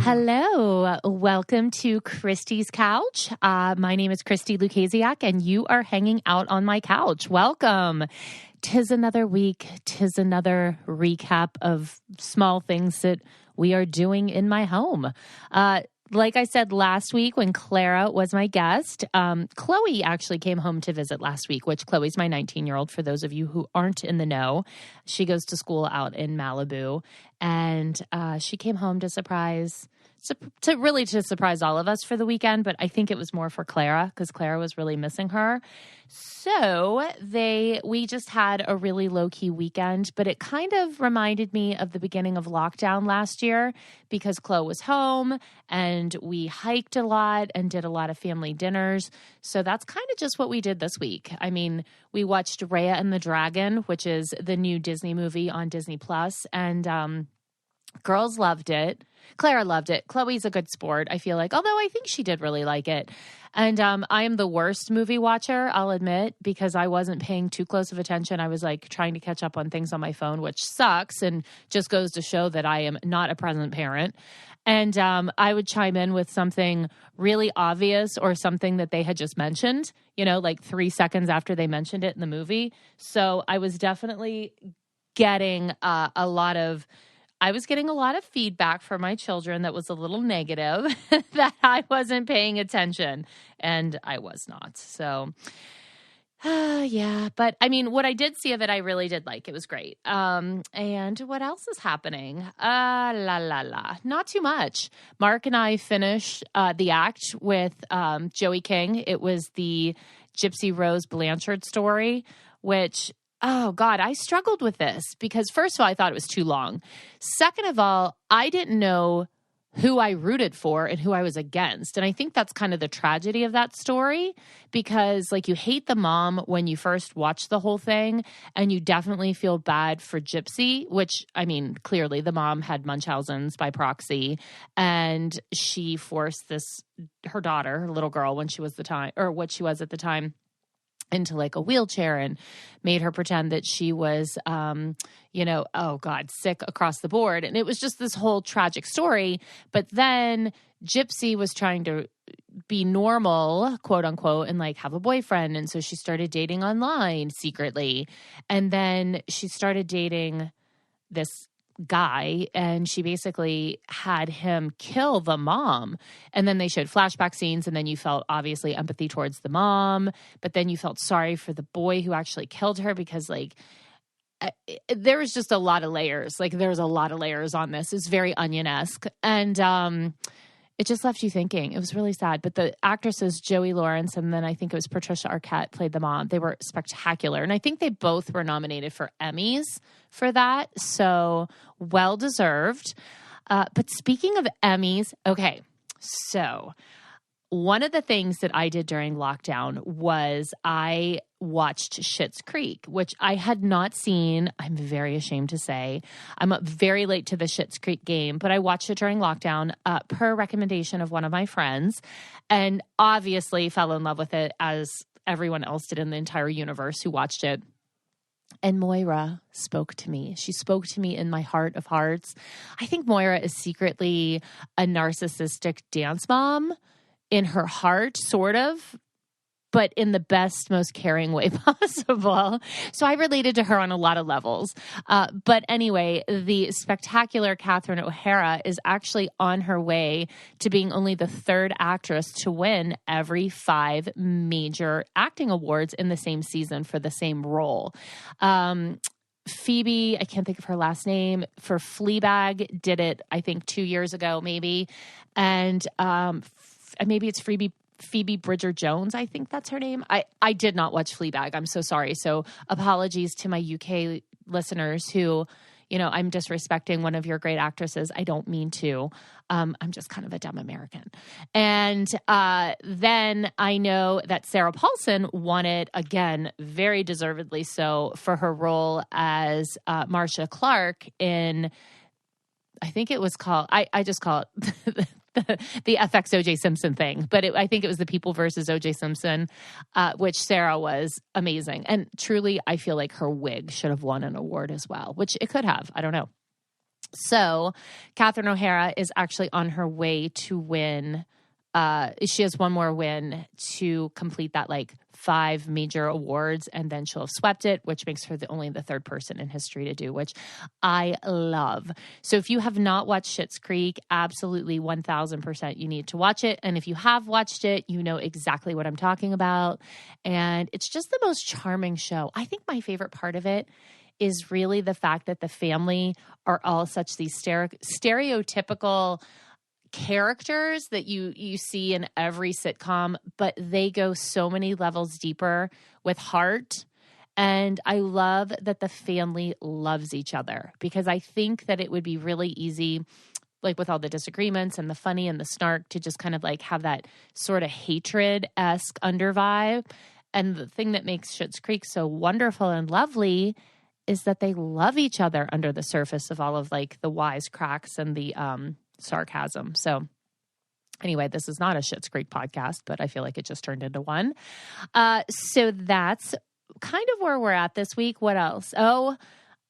Hello. Welcome to Christy's Couch. My name is Christy Lukasiak, and you are hanging out on my couch. Welcome. 'Tis another week. 'Tis another recap of small things that we are doing in my home. Like I said last week when Clara was my guest, Chloe actually came home to visit last week, which Chloe's my 19-year-old, for those of you who aren't in the know. She goes to school out in Malibu, and she came home to surprise all of us for the weekend, but I think it was more for Clara because Clara was really missing her. So we just had a really low-key weekend, but it kind of reminded me of the beginning of lockdown last year because Chloe was home and we hiked a lot and did a lot of family dinners. So that's kind of just what we did this week. I mean, we watched Raya and the Dragon, which is the new Disney movie on Disney Plus, and girls loved it. Clara loved it. Chloe's a good sport, I feel like, although I think she did really like it. And I am the worst movie watcher, I'll admit, because I wasn't paying too close of attention. I was like trying to catch up on things on my phone, which sucks and just goes to show that I am not a present parent. And I would chime in with something really obvious or something that they had just mentioned, like 3 seconds after they mentioned it in the movie. So I was definitely getting a lot of feedback from my children that was a little negative that I wasn't paying attention, and I was not. So, yeah. But, I mean, what I did see of it, I really did like. It was great. And what else is happening? Not too much. Mark and I finished the act with Joey King. It was the Gypsy Rose Blanchard story, which... Oh, God, I struggled with this because, first of all, I thought it was too long. Second of all, I didn't know who I rooted for and who I was against. And I think that's kind of the tragedy of that story because, you hate the mom when you first watch the whole thing, and you definitely feel bad for Gypsy, which, I mean, clearly the mom had Munchausen's by proxy, and she forced her daughter, her little girl, what she was at the time, into a wheelchair and made her pretend that she was, sick across the board. And it was just this whole tragic story. But then Gypsy was trying to be normal, quote unquote, and have a boyfriend. And so she started dating online secretly. And then she started dating this guy, and she basically had him kill the mom. And then they showed flashback scenes, and then you felt obviously empathy towards the mom, but then you felt sorry for the boy who actually killed her because there was just a lot of layers. There was a lot of layers on this. It's very Onion-esque. And it just left you thinking. It was really sad. But the actresses, Joey Lawrence, and then I think it was Patricia Arquette played the mom. They were spectacular. And I think they both were nominated for Emmys for that. So well-deserved. But speaking of Emmys, okay, so one of the things that I did during lockdown was I watched Schitt's Creek, which I had not seen. I'm very ashamed to say. I'm up very late to the Schitt's Creek game, but I watched it during lockdown per recommendation of one of my friends, and obviously fell in love with it as everyone else did in the entire universe who watched it. And Moira spoke to me. She spoke to me in my heart of hearts. I think Moira is secretly a narcissistic dance mom in her heart, sort of, but in the best, most caring way possible. So I related to her on a lot of levels. But anyway, the spectacular Catherine O'Hara is actually on her way to being only the third actress to win every 5 major acting awards in the same season for the same role. Phoebe, I can't think of her last name, for Fleabag did it, I think 2 years ago, maybe. And maybe it's Phoebe Bridger-Jones, I think that's her name. I did not watch Fleabag. I'm so sorry. So apologies to my UK listeners who, I'm disrespecting one of your great actresses. I don't mean to. I'm just kind of a dumb American. And then I know that Sarah Paulson won it again, very deservedly so, for her role as Marcia Clark in, I think it was called, I just call it the FX O.J. Simpson thing, but I think it was The People versus O.J. Simpson, which Sarah was amazing. And truly, I feel like her wig should have won an award as well, which it could have. I don't know. So Catherine O'Hara is actually on her way to win. She has one more win to complete that 5 major awards, and then she'll have swept it, which makes her only the third person in history to do, which I love. So if you have not watched Schitt's Creek, absolutely 1000% you need to watch it. And if you have watched it, you know exactly what I'm talking about. And it's just the most charming show. I think my favorite part of it is really the fact that the family are all such these stereotypical characters that you see in every sitcom, but they go so many levels deeper with heart. And I love that the family loves each other, because I think that it would be really easy, with all the disagreements and the funny and the snark, to just kind of have that sort of hatred-esque under vibe. And the thing that makes Schitt's Creek so wonderful and lovely is that they love each other under the surface of all of the wisecracks and the sarcasm. So anyway, this is not a Schitt's Creek podcast, but I feel like it just turned into one. So that's kind of where we're at this week. What else? Oh,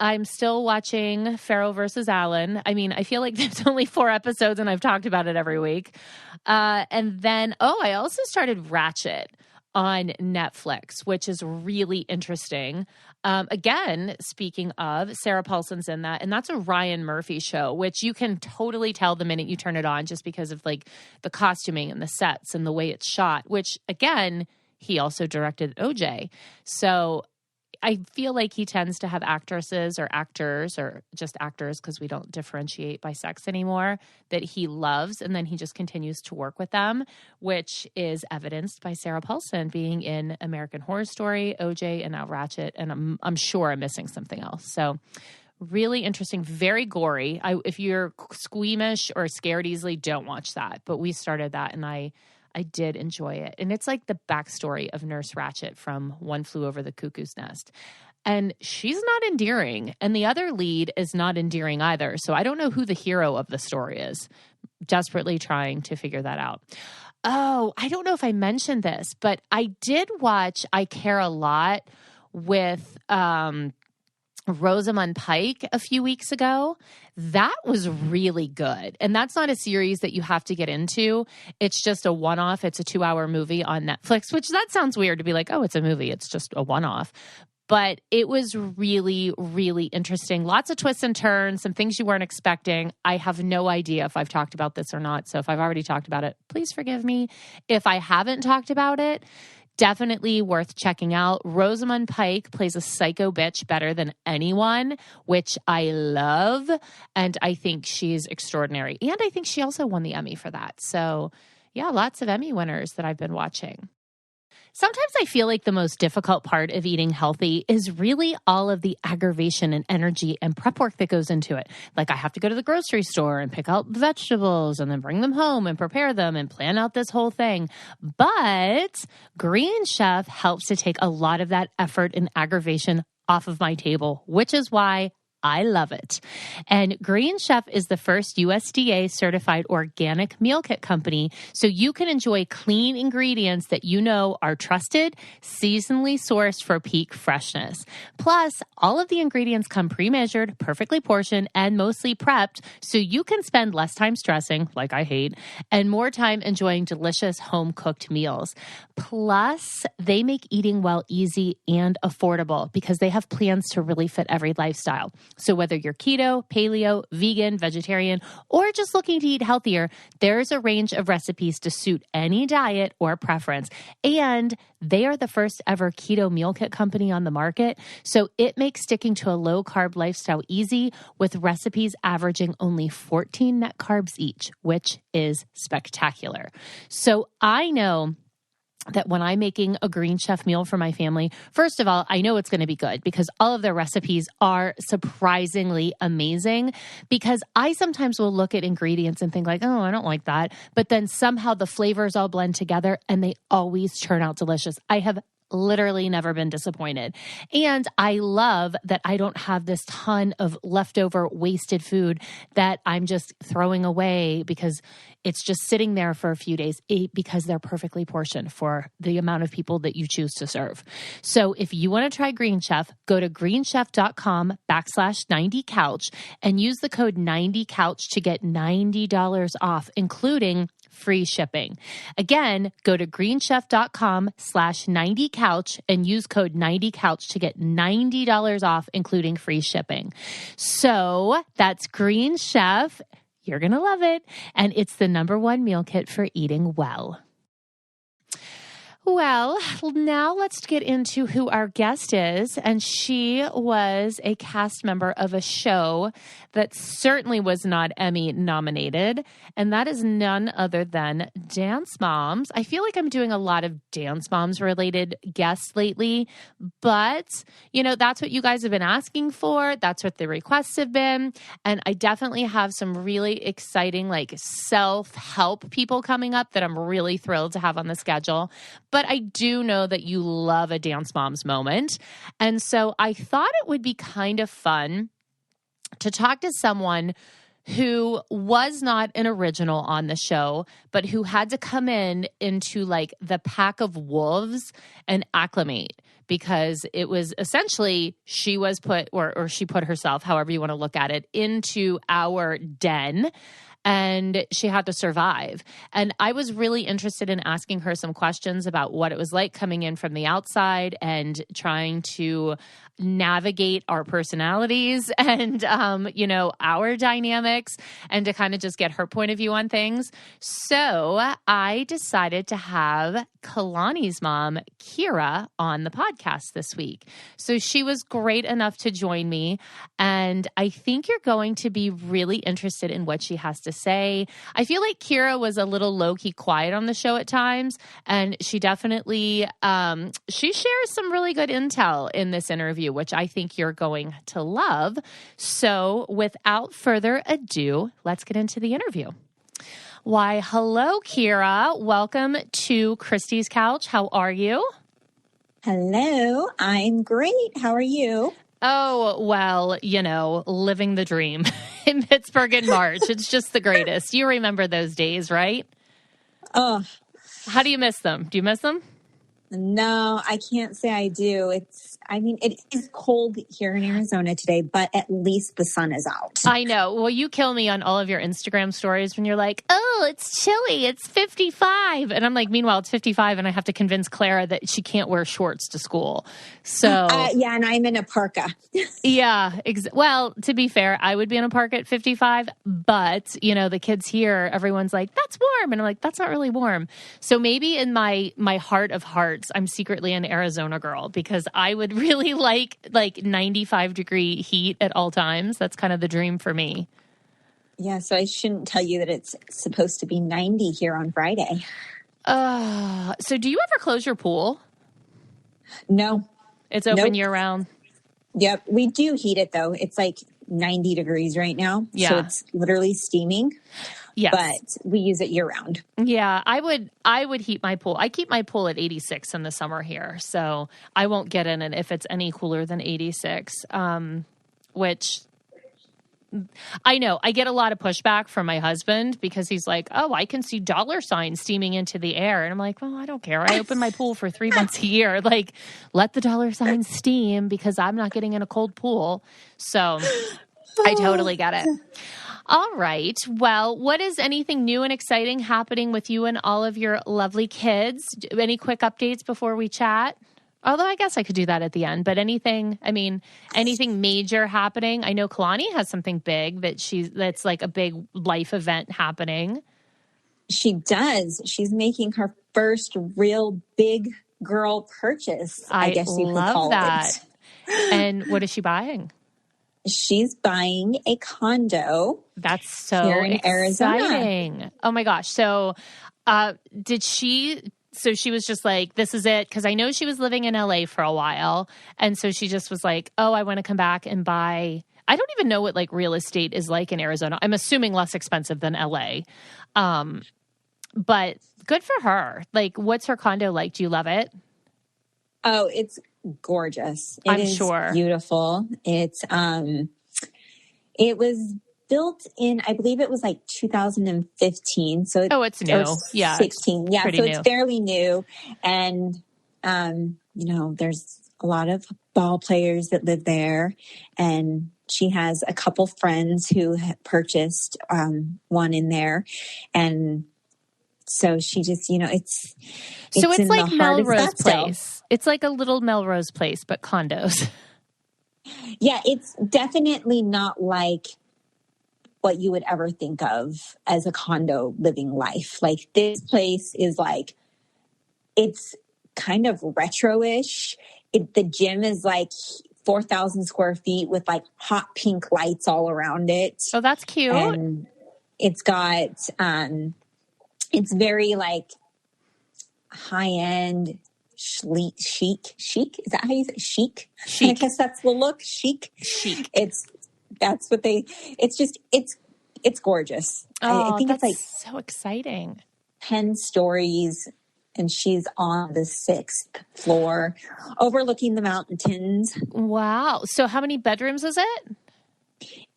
I'm still watching Pharaoh versus Allen. I mean, I feel like there's only 4 episodes and I've talked about it every week. And then, I also started Ratchet on Netflix, which is really interesting. Again, speaking of, Sarah Paulson's in that, and that's a Ryan Murphy show, which you can totally tell the minute you turn it on, just because of the costuming and the sets and the way it's shot, which again, he also directed OJ. So I feel like he tends to have actresses or actors, or just actors, because we don't differentiate by sex anymore, that he loves, and then he just continues to work with them, which is evidenced by Sarah Paulson being in American Horror Story, OJ, and now Ratchet, and I'm sure I'm missing something else. So really interesting, very gory. If you're squeamish or scared easily, don't watch that. But we started that, and I did enjoy it. And it's the backstory of Nurse Ratched from One Flew Over the Cuckoo's Nest. And she's not endearing. And the other lead is not endearing either. So I don't know who the hero of the story is. Desperately trying to figure that out. Oh, I don't know if I mentioned this, but I did watch I Care a Lot with Rosamund Pike a few weeks ago. That was really good. And that's not a series that you have to get into. It's just a one-off. It's a 2-hour movie on Netflix, which that sounds weird to be it's a movie. It's just a one-off. But it was really, really interesting. Lots of twists and turns, some things you weren't expecting. I have no idea if I've talked about this or not. So if I've already talked about it, please forgive me. If I haven't talked about it, definitely worth checking out. Rosamund Pike plays a psycho bitch better than anyone, which I love. And I think she's extraordinary. And I think she also won the Emmy for that. So yeah, lots of Emmy winners that I've been watching. Sometimes I feel like the most difficult part of eating healthy is really all of the aggravation and energy and prep work that goes into it. I have to go to the grocery store and pick out the vegetables and then bring them home and prepare them and plan out this whole thing. But Green Chef helps to take a lot of that effort and aggravation off of my table, which is why I love it. And Green Chef is the first USDA certified organic meal kit company, so you can enjoy clean ingredients that you know are trusted, seasonally sourced for peak freshness. Plus, all of the ingredients come pre-measured, perfectly portioned, and mostly prepped, so you can spend less time stressing, like I hate, and more time enjoying delicious home-cooked meals. Plus, they make eating well easy and affordable because they have plans to really fit every lifestyle. So whether you're keto, paleo, vegan, vegetarian, or just looking to eat healthier, there's a range of recipes to suit any diet or preference. And they are the first ever keto meal kit company on the market. So it makes sticking to a low carb lifestyle easy, with recipes averaging only 14 net carbs each, which is spectacular. So I know that when I'm making a Green Chef meal for my family, first of all, I know it's going to be good because all of their recipes are surprisingly amazing, because I sometimes will look at ingredients and think oh, I don't like that. But then somehow the flavors all blend together and they always turn out delicious. I have literally never been disappointed. And I love that I don't have this ton of leftover wasted food that I'm just throwing away because it's just sitting there for a few days because they're perfectly portioned for the amount of people that you choose to serve. So if you want to try Green Chef, go to greenchef.com/90couch and use the code 90couch to get $90 off, including free shipping. Again, go to greenchef.com/90couch and use code 90couch to get $90 off, including free shipping. So that's Green Chef. You're going to love it. And it's the #1 meal kit for eating well. Well, now let's get into who our guest is. And she was a cast member of a show that certainly was not Emmy nominated. And that is none other than Dance Moms. I feel like I'm doing a lot of Dance Moms related guests lately, but that's what you guys have been asking for. That's what the requests have been. And I definitely have some really exciting self-help people coming up that I'm really thrilled to have on the schedule. But I do know that you love a Dance Moms moment. And so I thought it would be kind of fun to talk to someone who was not an original on the show, but who had to come into the pack of wolves and acclimate, because it was essentially she was put, or she put herself, however you want to look at it, into our den. And she had to survive. And I was really interested in asking her some questions about what it was like coming in from the outside and trying to navigate our personalities and, our dynamics, and to kind of just get her point of view on things. So I decided to have Kalani's mom, Kira, on the podcast this week. So she was great enough to join me. And I think you're going to be really interested in what she has to say. I feel like Kira was a little low-key quiet on the show at times. And she definitely, she shares some really good intel in this interview, which I think you're going to love. So without further ado, let's get into the interview. Why, hello, Kira. Welcome to Christy's Couch. How are you? Hello, I'm great. How are you? Oh, well, living the dream in Pittsburgh in March. It's just the greatest. You remember those days, right? Oh. How do you miss them? Do you miss them? No, I can't say I do. It is cold here in Arizona today, but at least the sun is out. I know. Well, you kill me on all of your Instagram stories when you're like, oh, it's chilly. It's 55. And I'm like, meanwhile, it's 55. And I have to convince Clara that she can't wear shorts to school. So yeah, and I'm in a parka. Yeah. Well, to be fair, I would be in a parka at 55, but the kids here, everyone's like, that's warm. And I'm like, that's not really warm. So maybe in my heart of hearts, I'm secretly an Arizona girl, because I would really like 95-degree heat at all times. That's kind of the dream for me. Yeah, so I shouldn't tell you that it's supposed to be 90 here on Friday. So do you ever close your pool? No. It's open year round? Yep. We do heat it, though. It's 90 degrees right now. Yeah. So it's literally steaming. Yes. But we use it year round. Yeah, I would heat my pool. I keep my pool at 86 in the summer here, so I won't get in it if it's any cooler than 86, which I know. I get a lot of pushback from my husband because he's like, oh, I can see dollar signs steaming into the air. And I'm like, well, I don't care. I open my pool for 3 months a year. Let the dollar signs steam, because I'm not getting in a cold pool. So I totally get it. All right. Well, what is anything new and exciting happening with you and all of your lovely kids? Any quick updates before we chat? Although I guess I could do that at the end. But anything major happening? I know Kalani has something big that's like a big life event happening. She does. She's making her first real big girl purchase, I guess you could call that. It. And what is she buying? She's buying a condo. That's so here in exciting. Arizona. Oh my gosh. So so she was just like, this is it. Cause I know she was living in LA for a while. And so she just was like, oh, I want to come back and buy. I don't even know what real estate is like in Arizona. I'm assuming less expensive than LA. But good for her. What's her condo like? Do you love it? Oh, it's gorgeous. I'm It is sure. beautiful. It was built in, I believe it was like 2015. So it's new. Or Yeah. 16. Yeah. Pretty So new. it's fairly new. And, there's a lot of ball players that live there. And she has a couple friends who purchased one in there. And so she just, it's So it's like in the heart of Melrose Scottsdale. Place. It's like a little Melrose Place, but condos. Yeah, it's definitely not like what you would ever think of as a condo living life. Like this place is like, it's kind of retro-ish. The gym is like 4,000 square feet with like hot pink lights all around it. Oh, that's cute. And it's got, it's very like high-end, chic. Is that how you say chic? Chic. I guess that's the look. Chic. It's gorgeous. Oh, I think it's like so exciting. 10 stories, and she's on the 6th floor overlooking the mountains. Wow. So how many bedrooms is it?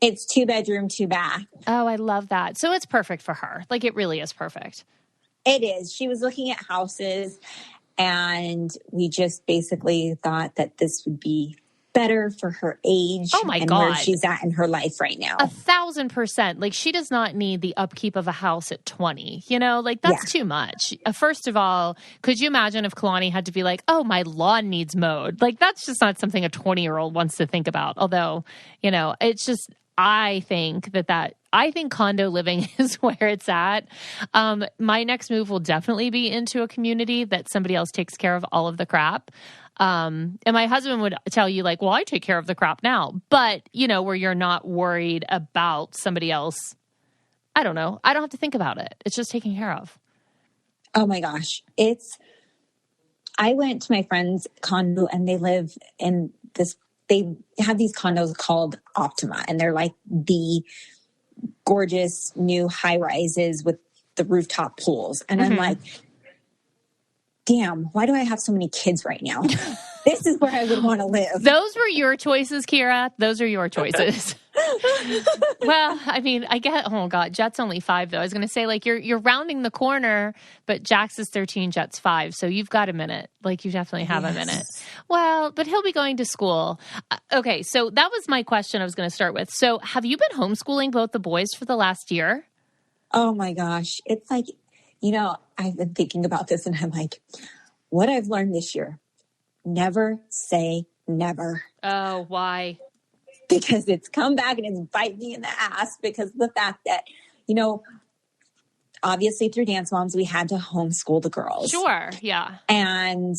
It's 2-bedroom, 2-bath. Oh, I love that. So it's perfect for her. Like it really is perfect. It is. She was looking at houses, and we just basically thought that this would be better for her age and where she's at in her life right now. 1,000%. Like she does not need the upkeep of a house at 20, like that's too much. First of all, could you imagine if Kalani had to be like, oh, my lawn needs mowed? Like that's just not something a 20-year-old wants to think about. Although, it's just, I think condo living is where it's at. My next move will definitely be into a community that somebody else takes care of all of the crap. And my husband would tell you like, well, I take care of the crap now, but where you're not worried about somebody else. I don't know. I don't have to think about it. It's just taken care of. Oh my gosh. I went to my friend's condo, and they live in they have these condos called Optima, and they're like the gorgeous new high rises with the rooftop pools. And I'm like, damn, why do I have so many kids right now? This is where I would want to live. Those were your choices, Kira. Those are your choices. Well, I mean, oh God, Jet's only 5 though. I was going to say like you're rounding the corner, but Jax is 13, Jet's 5. So you've got a minute. Like you definitely have a minute. Well, but he'll be going to school. Okay. So that was my question I was going to start with. So have you been homeschooling both the boys for the last year? Oh my gosh. It's like, I've been thinking about this, and I'm like, what I've learned this year, never say never. Oh, why? Because it's come back and it's biting me in the ass, because of the fact that, obviously through Dance Moms, we had to homeschool the girls. Sure. Yeah. And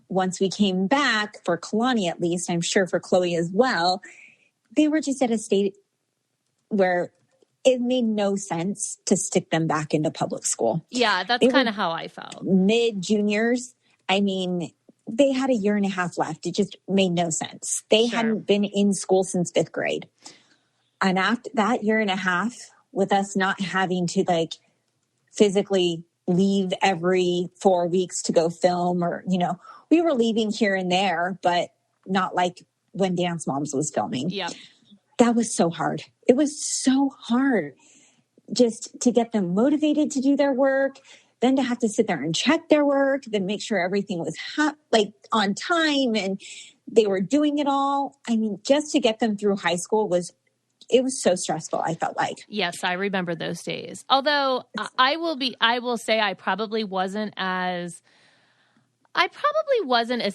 once we came back, for Kalani at least, I'm sure for Chloe as well, they were just at a state where it made no sense to stick them back into public school. Yeah, that's kind of how I felt. Mid-juniors, I mean, they had 1.5 years left. It just made no sense. They hadn't been in school since 5th grade. And after that 1.5 years, with us not having to like physically leave every 4 weeks to go film, or, we were leaving here and there, but not like when Dance Moms was filming. Yeah. That was so hard. It was so hard just to get them motivated to do their work, then to have to sit there and check their work, then make sure everything was on time and they were doing it all. I mean, just to get them through high school was so stressful, I felt like. Yes, I remember those days. Although I will say I probably wasn't as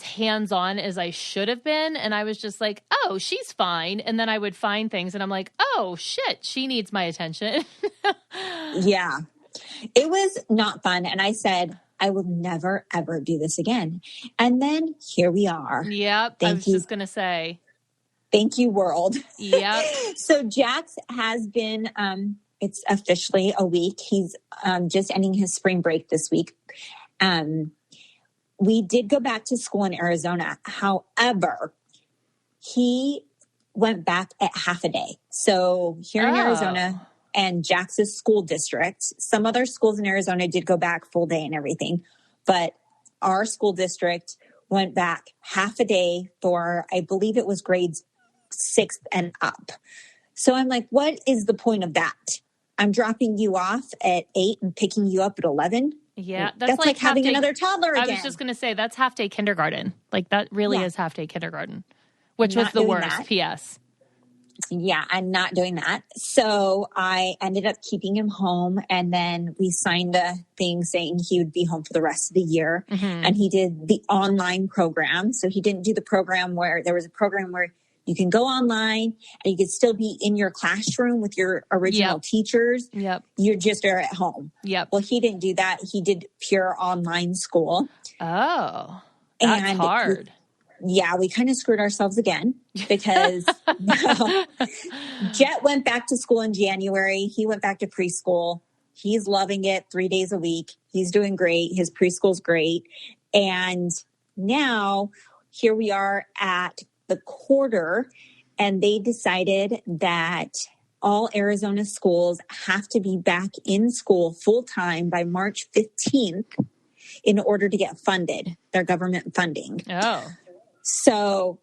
hands-on as I should have been. And I was just like, oh, she's fine. And then I would find things and I'm like, oh, shit, she needs my attention. Yeah. It was not fun. And I said, I will never, ever do this again. And then here we are. Yep. I was just going to say. Thank you, world. Yep. So Jax has been, it's officially a week. He's just ending his spring break this week. We did go back to school in Arizona. However, he went back at half a day. So here in Arizona and Jax's school district, some other schools in Arizona did go back full day and everything. But our school district, went back half a day for, I believe it was grades 6th and up. So I'm like, what is the point of that? I'm dropping you off at 8 and picking you up at 11. Yeah. That's like having another toddler again. I was just going to say, that's half day kindergarten. Like that really is half day kindergarten, which was the worst. P.S. Yeah, I'm not doing that. So I ended up keeping him home, and then we signed a thing saying he would be home for the rest of the year. And he did the online program. So he didn't do the program where there was a program where you can go online and you can still be in your classroom with your original teachers. You just are at home. Well, he didn't do that. He did pure online school. Oh, that's hard. We kind of screwed ourselves again because Jet went back to school in January. He went back to preschool. He's loving it 3 days a week. He's doing great. His preschool's great. And now here we are at the quarter, and they decided that all Arizona schools have to be back in school full time by March 15th in order to get funded, their government funding. So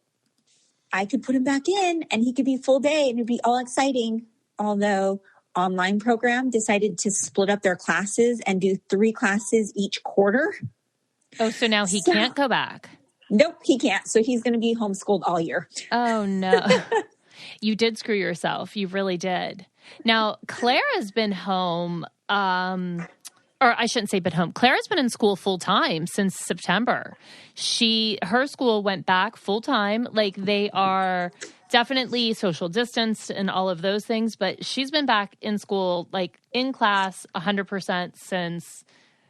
I could put him back in and he could be full day and it'd be all exciting. Although online program decided to split up their classes and do 3 classes each quarter. Oh, so now he can't go back. Nope, he can't. So he's going to be homeschooled all year. Oh, no. You did screw yourself. You really did. Now, Clara's been home, or I shouldn't say been home. Clara's been in school full time since September. Her school went back full time. Like, they are definitely social distanced and all of those things, but she's been back in school, like in class 100% since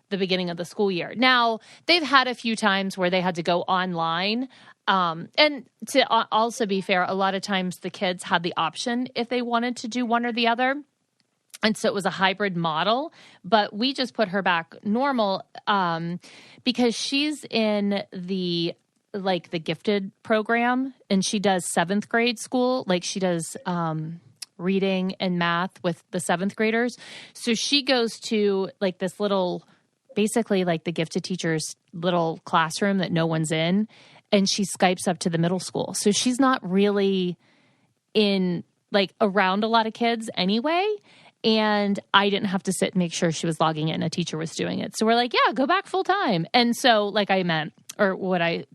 the beginning of the school year. Now, they've had a few times where they had to go online. And to also be fair, a lot of times the kids had the option if they wanted to do one or the other. And so it was a hybrid model, but we just put her back normal because she's in the gifted program, and she does 7th grade school. Like, she does reading and math with the 7th graders. So she goes to like this little, basically like the gifted teacher's little classroom that no one's in, and she Skypes up to the middle school. So she's not really in like around a lot of kids anyway. And I didn't have to sit and make sure she was logging in. A teacher was doing it. So we're like, yeah, go back full time. And so like I meant, or what I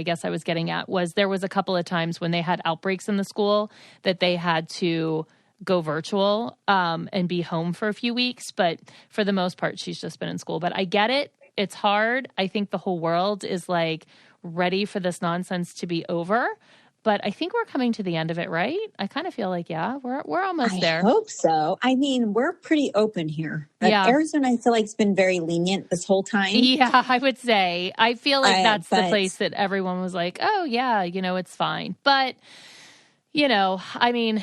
guess I was getting at was there was a couple of times when they had outbreaks in the school that they had to go virtual and be home for a few weeks. But for the most part, she's just been in school. But I get it. It's hard. I think the whole world is like ready for this nonsense to be over. But I think we're coming to the end of it, right? I kind of feel like, yeah, we're almost there. I hope so. I mean, we're pretty open here. Arizona, I feel like, it's been very lenient this whole time. Yeah, I would say. I feel like that's the place that everyone was like, oh, yeah, it's fine. But, I mean,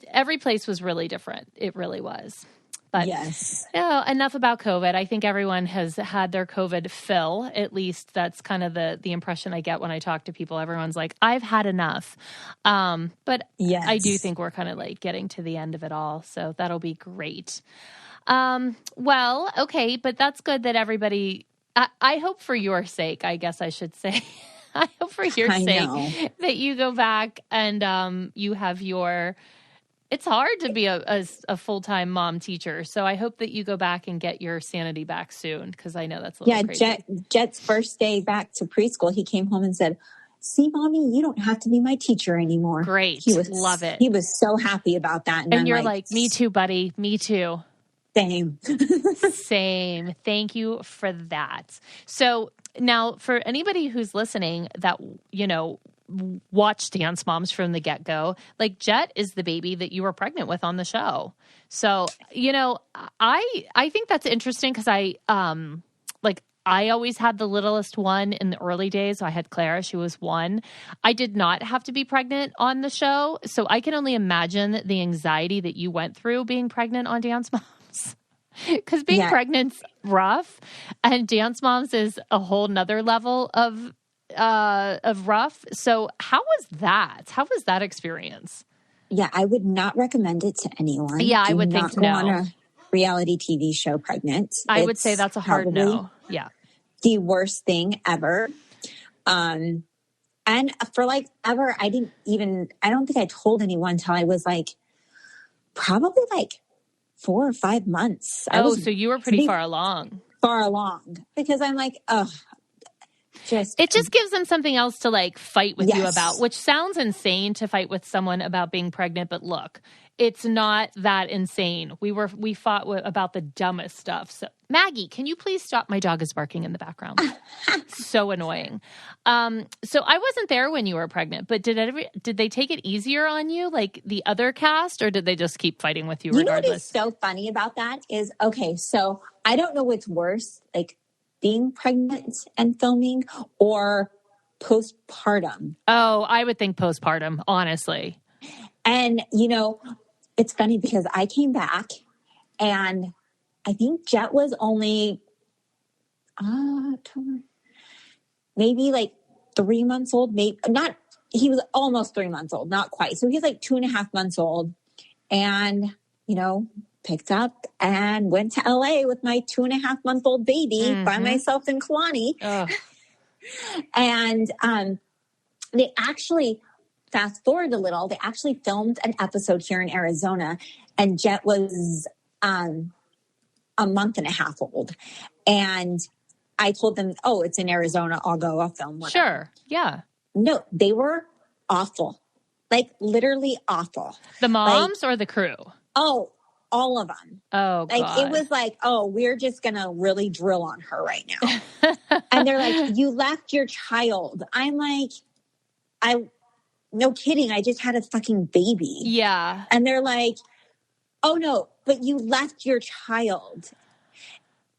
every place was really different. It really was. But yes. Enough about COVID. I think everyone has had their COVID fill. At least that's kind of the impression I get when I talk to people. Everyone's like, I've had enough. But yes. I do think we're kind of like getting to the end of it all. So that'll be great. Well, okay. But that's good that everybody, I hope for your sake, I guess I should say, I hope for your sake that you go back and you have your... It's hard to be a full-time mom teacher. So I hope that you go back and get your sanity back soon, because I know that's a little crazy. Jet's first day back to preschool, he came home and said, see, Mommy, you don't have to be my teacher anymore. Great. Love it. He was so happy about that. And you're like, me too, buddy. Me too. Same. Same. Thank you for that. So now for anybody who's listening that, watch Dance Moms from the get-go, like Jet is the baby that you were pregnant with on the show. So, I think that's interesting because I always had the littlest one in the early days. So I had Clara, she was 1. I did not have to be pregnant on the show. So I can only imagine the anxiety that you went through being pregnant on Dance Moms. Because being pregnant's rough, and Dance Moms is a whole nother level of rough. So how was that? How was that experience? Yeah, I would not recommend it to anyone. Yeah, I would think no. On a reality TV show pregnant. I would say that's a hard no. Yeah. The worst thing ever. And for like ever, I don't think I told anyone until I was like, probably like 4 or 5 months. So you were pretty far along. Because I'm like, it just gives them something else to like fight with you Yes. about, which sounds insane to fight with someone about being pregnant. But look, it's not that insane. We fought about the dumbest stuff. So Maggie, can you please stop? My dog is barking in the background. So annoying. So I wasn't there when you were pregnant, but did they take it easier on you like the other cast, or did they just keep fighting with you regardless? You know what is so funny about that is, okay, so I don't know what's worse, like being pregnant and filming or postpartum. Oh, I would think postpartum, honestly. And, it's funny because I came back and I think Jet was only maybe like 3 months old. He was almost 3 months old, not quite. So he's like 2.5 months old, and, picked up and went to LA with my 2.5-month-old baby by myself and Kalani. And they actually, fast forward a little, they actually filmed an episode here in Arizona, and Jet was a month and a half old. And I told them, it's in Arizona. I'll film with Sure. Yeah. No, they were awful. Like literally awful. The moms or the crew? Oh, all of them. Oh, like God. It was like, we're just going to really drill on her right now. And they're like, you left your child. I'm like, no kidding. I just had a fucking baby. Yeah. And they're like, oh no, but you left your child.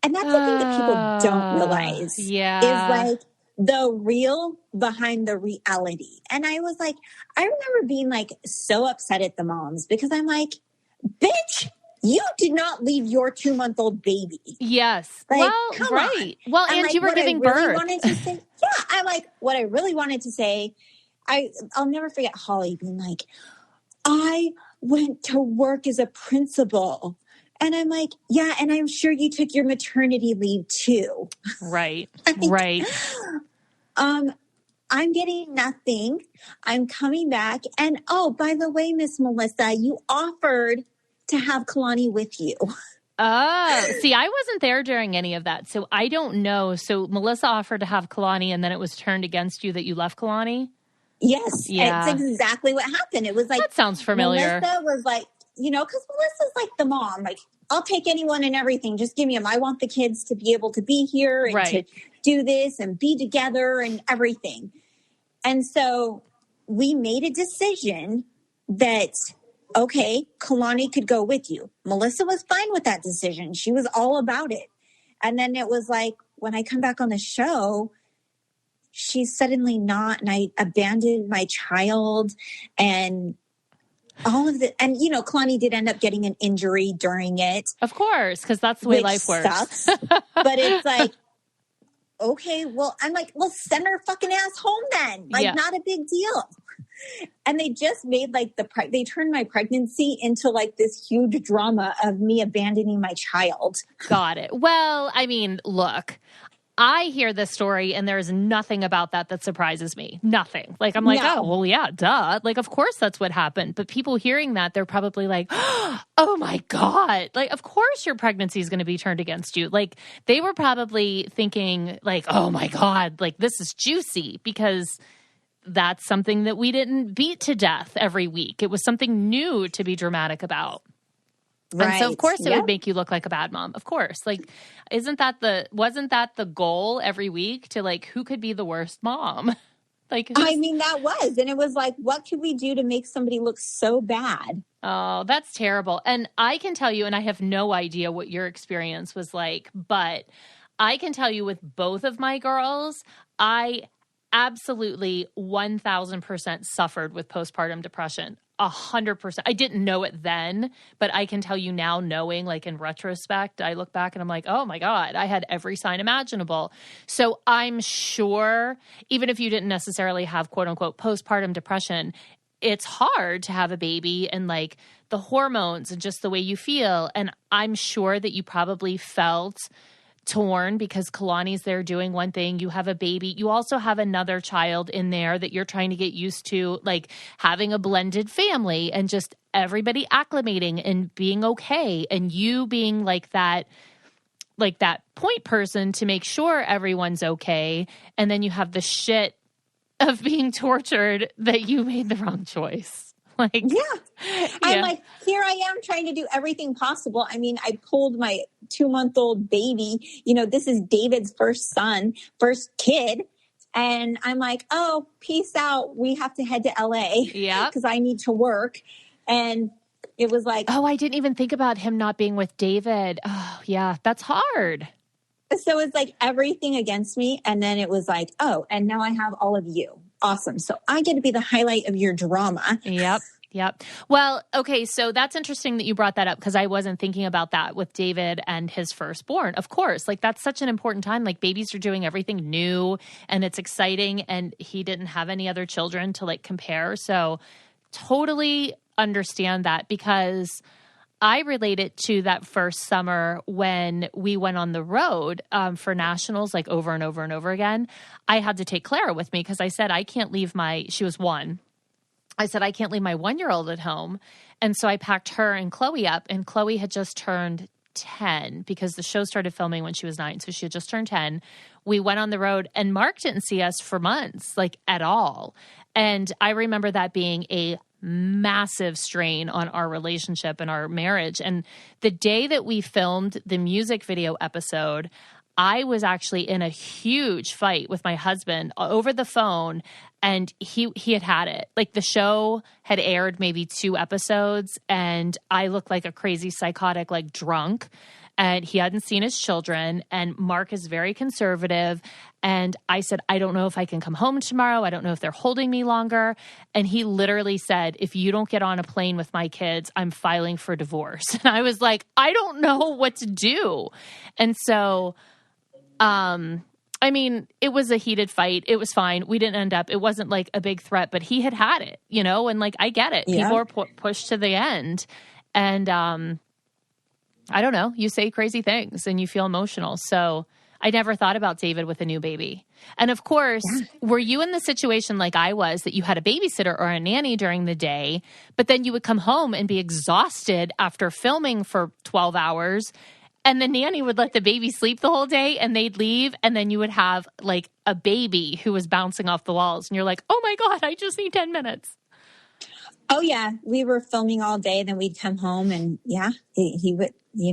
And that's the thing that people don't realize. Yeah. Is like the real behind the reality. And I was like, I remember being like so upset at the moms because I'm like, bitch, you did not leave your 2-month-old baby. Yes. Like, well, come right. on. Well, and like, you were giving birth. I'm like, what I really wanted to say, I'll never forget Holly being like, I went to work as a principal. And I'm like, yeah, and I'm sure you took your maternity leave too. Right. Like, right. I'm getting nothing. I'm coming back. And by the way, Miss Melissa, you offered to have Kalani with you. Oh, see, I wasn't there during any of that, so I don't know. So Melissa offered to have Kalani, and then it was turned against you that you left Kalani? Yes. Yeah. It's exactly what happened. It was like... That sounds familiar. Melissa was like, because Melissa's like the mom. Like, I'll take anyone and everything. Just give me them. I want the kids to be able to be here and to do this and be together and everything. And so we made a decision that... okay, Kalani could go with you. Melissa was fine with that decision. She was all about it. And then it was like, when I come back on the show, she's suddenly not, and I abandoned my child and all of the, and Kalani did end up getting an injury during it. Of course, because that's the way life works. Sucks. But it's like, okay, well, I'm like, well, send her fucking ass home then. Like, not a big deal. And they just made like they turned my pregnancy into like this huge drama of me abandoning my child. Got it. Well, I mean, look, I hear this story and there's nothing about that surprises me. Nothing. Like, I'm like, oh, well, yeah, duh. Like, of course that's what happened. But people hearing that, they're probably like, oh my God. Like, of course your pregnancy is going to be turned against you. Like, they were probably thinking like, oh my God, like this is juicy because that's something that we didn't beat to death every week. It was something new to be dramatic about. Right. And so of course it would make you look like a bad mom. Of course. Like, wasn't that the goal every week to like, who could be the worst mom? Like, I mean, that was, and it was like, what could we do to make somebody look so bad? Oh, that's terrible. And I can tell you, and I have no idea what your experience was like, but I can tell you with both of my girls, I absolutely 1,000% suffered with postpartum depression. 100%. I didn't know it then, but I can tell you now, knowing, like in retrospect, I look back and I'm like, oh my God, I had every sign imaginable. So I'm sure, even if you didn't necessarily have quote unquote postpartum depression, it's hard to have a baby and like the hormones and just the way you feel. And I'm sure that you probably felt torn because Kalani's there doing one thing. You have a baby. You also have another child in there that you're trying to get used to, like having a blended family and just everybody acclimating and being okay. And you being like that point person to make sure everyone's okay. And then you have the shit of being tortured that you made the wrong choice. I'm like, here I am trying to do everything possible. I mean, I pulled my 2-month-old baby, this is David's first kid. And I'm like, oh, peace out. We have to head to LA because I need to work. And it was like, oh, I didn't even think about him not being with David. Oh yeah, that's hard. So it's like everything against me. And then it was like, oh, and now I have all of you. Awesome. So I get to be the highlight of your drama. Yep. Well, okay. So that's interesting that you brought that up because I wasn't thinking about that with David and his firstborn. Of course, like that's such an important time. Like babies are doing everything new and it's exciting and he didn't have any other children to like compare. So totally understand that because I relate it to that first summer when we went on the road for nationals, like over and over and over again. I had to take Clara with me because I said, I can't leave she was 1. I said, I can't leave my 1-year-old at home. And so I packed her and Chloe up, and Chloe had just turned 10 because the show started filming when she was 9. So she had just turned 10. We went on the road and Mark didn't see us for months, like at all. And I remember that being a massive strain on our relationship and our marriage. And the day that we filmed the music video episode, I was actually in a huge fight with my husband over the phone, and he had it. Like the show had aired maybe 2 episodes, and I looked like a crazy psychotic, like drunk, and he hadn't seen his children, and Mark is very conservative. And I said, I don't know if I can come home tomorrow. I don't know if they're holding me longer. And he literally said, if you don't get on a plane with my kids, I'm filing for divorce. And I was like, I don't know what to do. And so, I mean, it was a heated fight. It was fine. We didn't end up, it wasn't like a big threat, but he had it, and like, I get it. People are pushed to the end. And, I don't know, you say crazy things and you feel emotional. So I never thought about David with a new baby. And of course, were you in the situation like I was that you had a babysitter or a nanny during the day, but then you would come home and be exhausted after filming for 12 hours and the nanny would let the baby sleep the whole day and they'd leave. And then you would have like a baby who was bouncing off the walls and you're like, oh my God, I just need 10 minutes. Oh yeah. We were filming all day. Then we'd come home and he would, he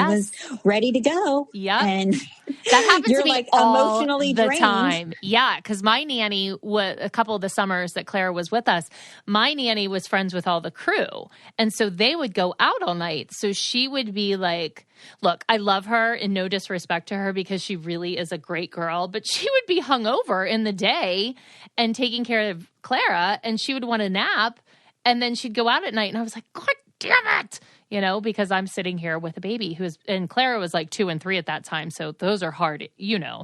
was ready to go. Yeah. And that happens you're to me like all emotionally the drained. time. Yeah. Cause my nanny was a couple of the summers that Clara was with us. My nanny was friends with all the crew. And so they would go out all night. So she would be like, look, I love her and no disrespect to her because she really is a great girl, but she would be hungover in the day and taking care of Clara and she would want a nap. And then she'd go out at night and I was like, God damn it. Because I'm sitting here with a baby and Clara was like 2 and 3 at that time. So those are hard,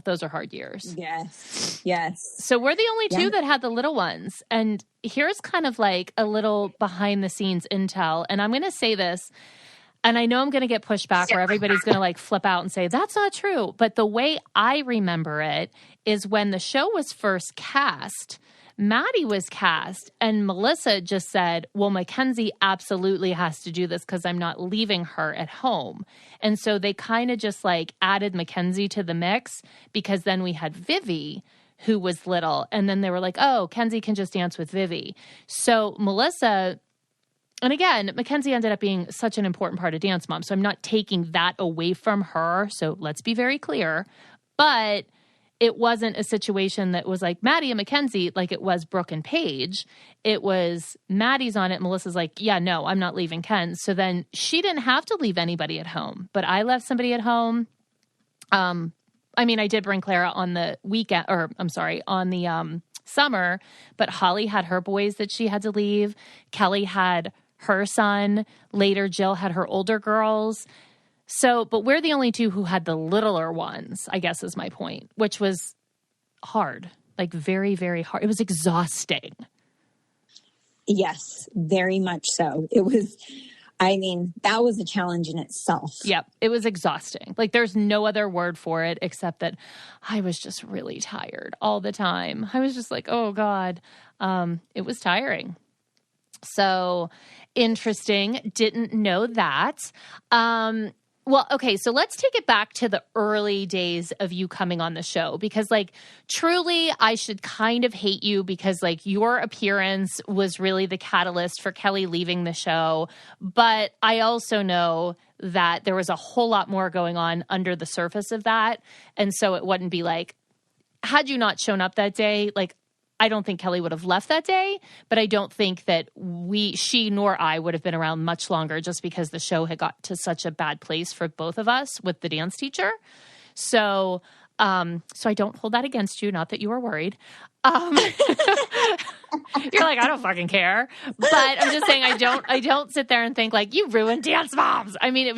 those are hard years. Yes. Yes. So we're the only 2 that had the little ones. And here's kind of like a little behind the scenes intel. And I'm going to say this, and I know I'm going to get pushed back or everybody's going to like flip out and say, that's not true. But the way I remember it is when the show was first cast, Maddie was cast and Melissa just said, well, Mackenzie absolutely has to do this because I'm not leaving her at home. And so they kind of just like added Mackenzie to the mix because then we had Vivi who was little. And then they were like, oh, Kenzie can just dance with Vivi. So Melissa, and again, Mackenzie ended up being such an important part of Dance Mom. So I'm not taking that away from her. So let's be very clear. But it wasn't a situation that was like Maddie and Mackenzie, like it was Brooke and Paige. It was Maddie's on it. Melissa's like, yeah, no, I'm not leaving Ken. So then she didn't have to leave anybody at home, but I left somebody at home. I mean, I did bring Clara on the weekend, on the summer, but Holly had her boys that she had to leave. Kelly had her son. Later, Jill had her older girls. So, but we're the only 2 who had the littler ones, I guess is my point, which was hard, like very, very hard. It was exhausting. Yes, very much so. It was, I mean, that was a challenge in itself. Yep. It was exhausting. Like there's no other word for it except that I was just really tired all the time. I was just like, oh God. It was tiring. So interesting. Didn't know that. Well, okay, so let's take it back to the early days of you coming on the show because, like, truly, I should kind of hate you because, like, your appearance was really the catalyst for Kelly leaving the show. But I also know that there was a whole lot more going on under the surface of that. And so it wouldn't be like, had you not shown up that day, like, I don't think Kelly would have left that day, but I don't think that she nor I would have been around much longer just because the show had got to such a bad place for both of us with the dance teacher. So I don't hold that against you. Not that you were worried. You're like, I don't fucking care. But I'm just saying, I don't sit there and think like you ruined Dance Moms. I mean, it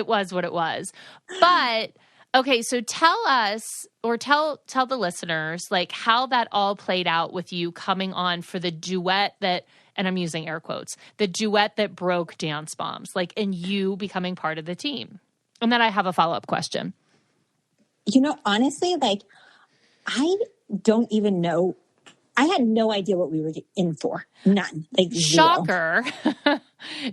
was what it was. But okay, so tell us or tell the listeners like how that all played out with you coming on for the duet that, and I'm using air quotes, the duet that broke Dance Moms, like, and you becoming part of the team. And then I have a follow-up question. You know, honestly, like, I don't even know. I had no idea what we were in for. None. Like, shocker.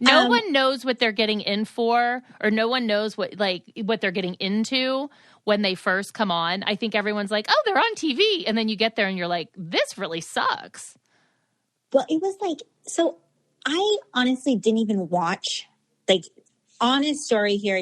No one knows what they're getting in for, or no one knows what they're getting into when they first come on. I think everyone's like, oh, they're on TV. And then you get there and you're like, this really sucks. Well, it was like, so I honestly didn't even watch, like, honest story here.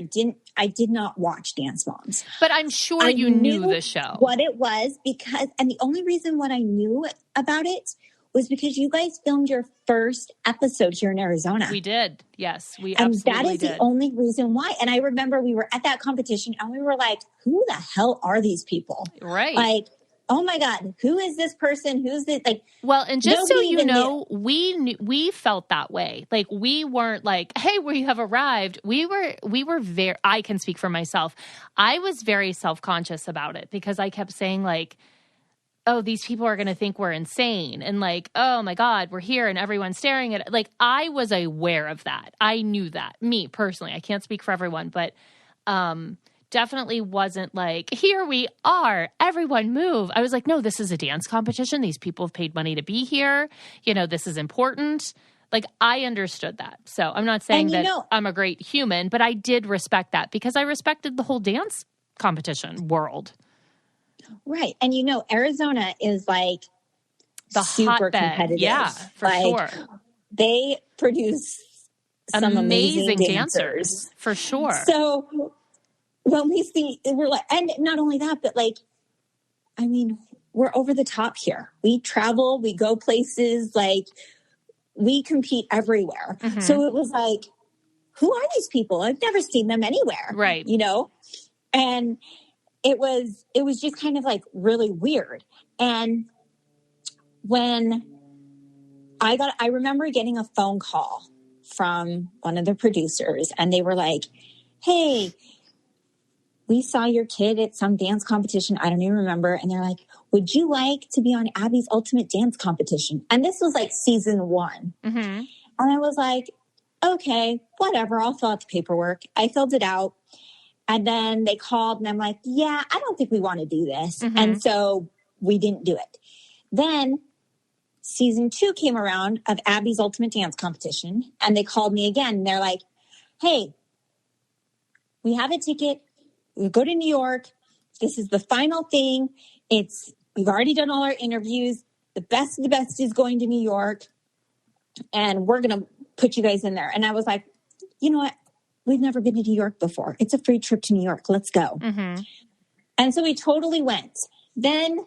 I did not watch Dance Moms. But I'm sure you knew the show. What it was because, and the only reason what I knew about it was because you guys filmed your first episode here in Arizona. We did. Yes, we absolutely did. And that is the only reason why. And I remember we were at that competition and we were like, who the hell are these people? Right. Like, oh my God, who is this person? Who's this? Like, well, and just so you know, we felt that way. Like, we weren't like, hey, we have arrived. We were very, I can speak for myself. I was very self-conscious about it because I kept saying like, oh, these people are going to think we're insane. And like, oh my God, we're here and everyone's staring at it. Like, I was aware of that. I knew that. Me personally, I can't speak for everyone, but definitely wasn't like, here we are, everyone move. I was like, no, this is a dance competition. These people have paid money to be here. You know, this is important. Like, I understood that. So I'm not saying that I'm a great human, but I did respect that because I respected the whole dance competition world. Right. And you know, Arizona is like the super hotbed. competitive. Yeah, for sure. They produce some amazing dancers. For sure. So when we see, we're like, and not only that, but like, I mean, we're over the top here. We travel, we go places, like we compete everywhere. Mm-hmm. So it was like, who are these people? I've never seen them anywhere. Right. You know? And it was just kind of like really weird. And when I remember getting a phone call from one of the producers and they were like, hey, we saw your kid at some dance competition. I don't even remember. And they're like, would you like to be on Abby's Ultimate Dance Competition? And this was like season 1. Mm-hmm. And I was like, okay, whatever. I'll fill out the paperwork. I filled it out. And then they called and I'm like, yeah, I don't think we want to do this. Mm-hmm. And so we didn't do it. Then season 2 came around of Abby's Ultimate Dance Competition. And they called me again. And they're like, hey, we have a ticket. We go to New York. This is the final thing. We've already done all our interviews. The best of the best is going to New York. And we're going to put you guys in there. And I was like, you know what? We've never been to New York before. It's a free trip to New York. Let's go. Mm-hmm. And so we totally went. Then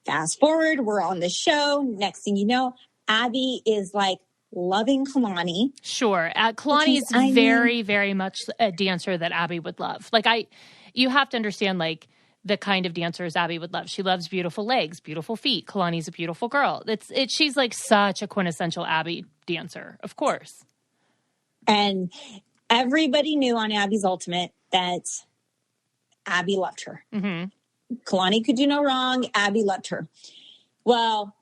fast forward, we're on the show. Next thing you know, Abby is like loving Kalani. Sure. Kalani is very, very much a dancer that Abby would love. Like you have to understand like the kind of dancers Abby would love. She loves beautiful legs, beautiful feet. Kalani's a beautiful girl. She's like such a quintessential Abby dancer, of course. And everybody knew on Abby's Ultimate that Abby loved her. Mm-hmm. Kalani could do no wrong. Abby loved her. Well,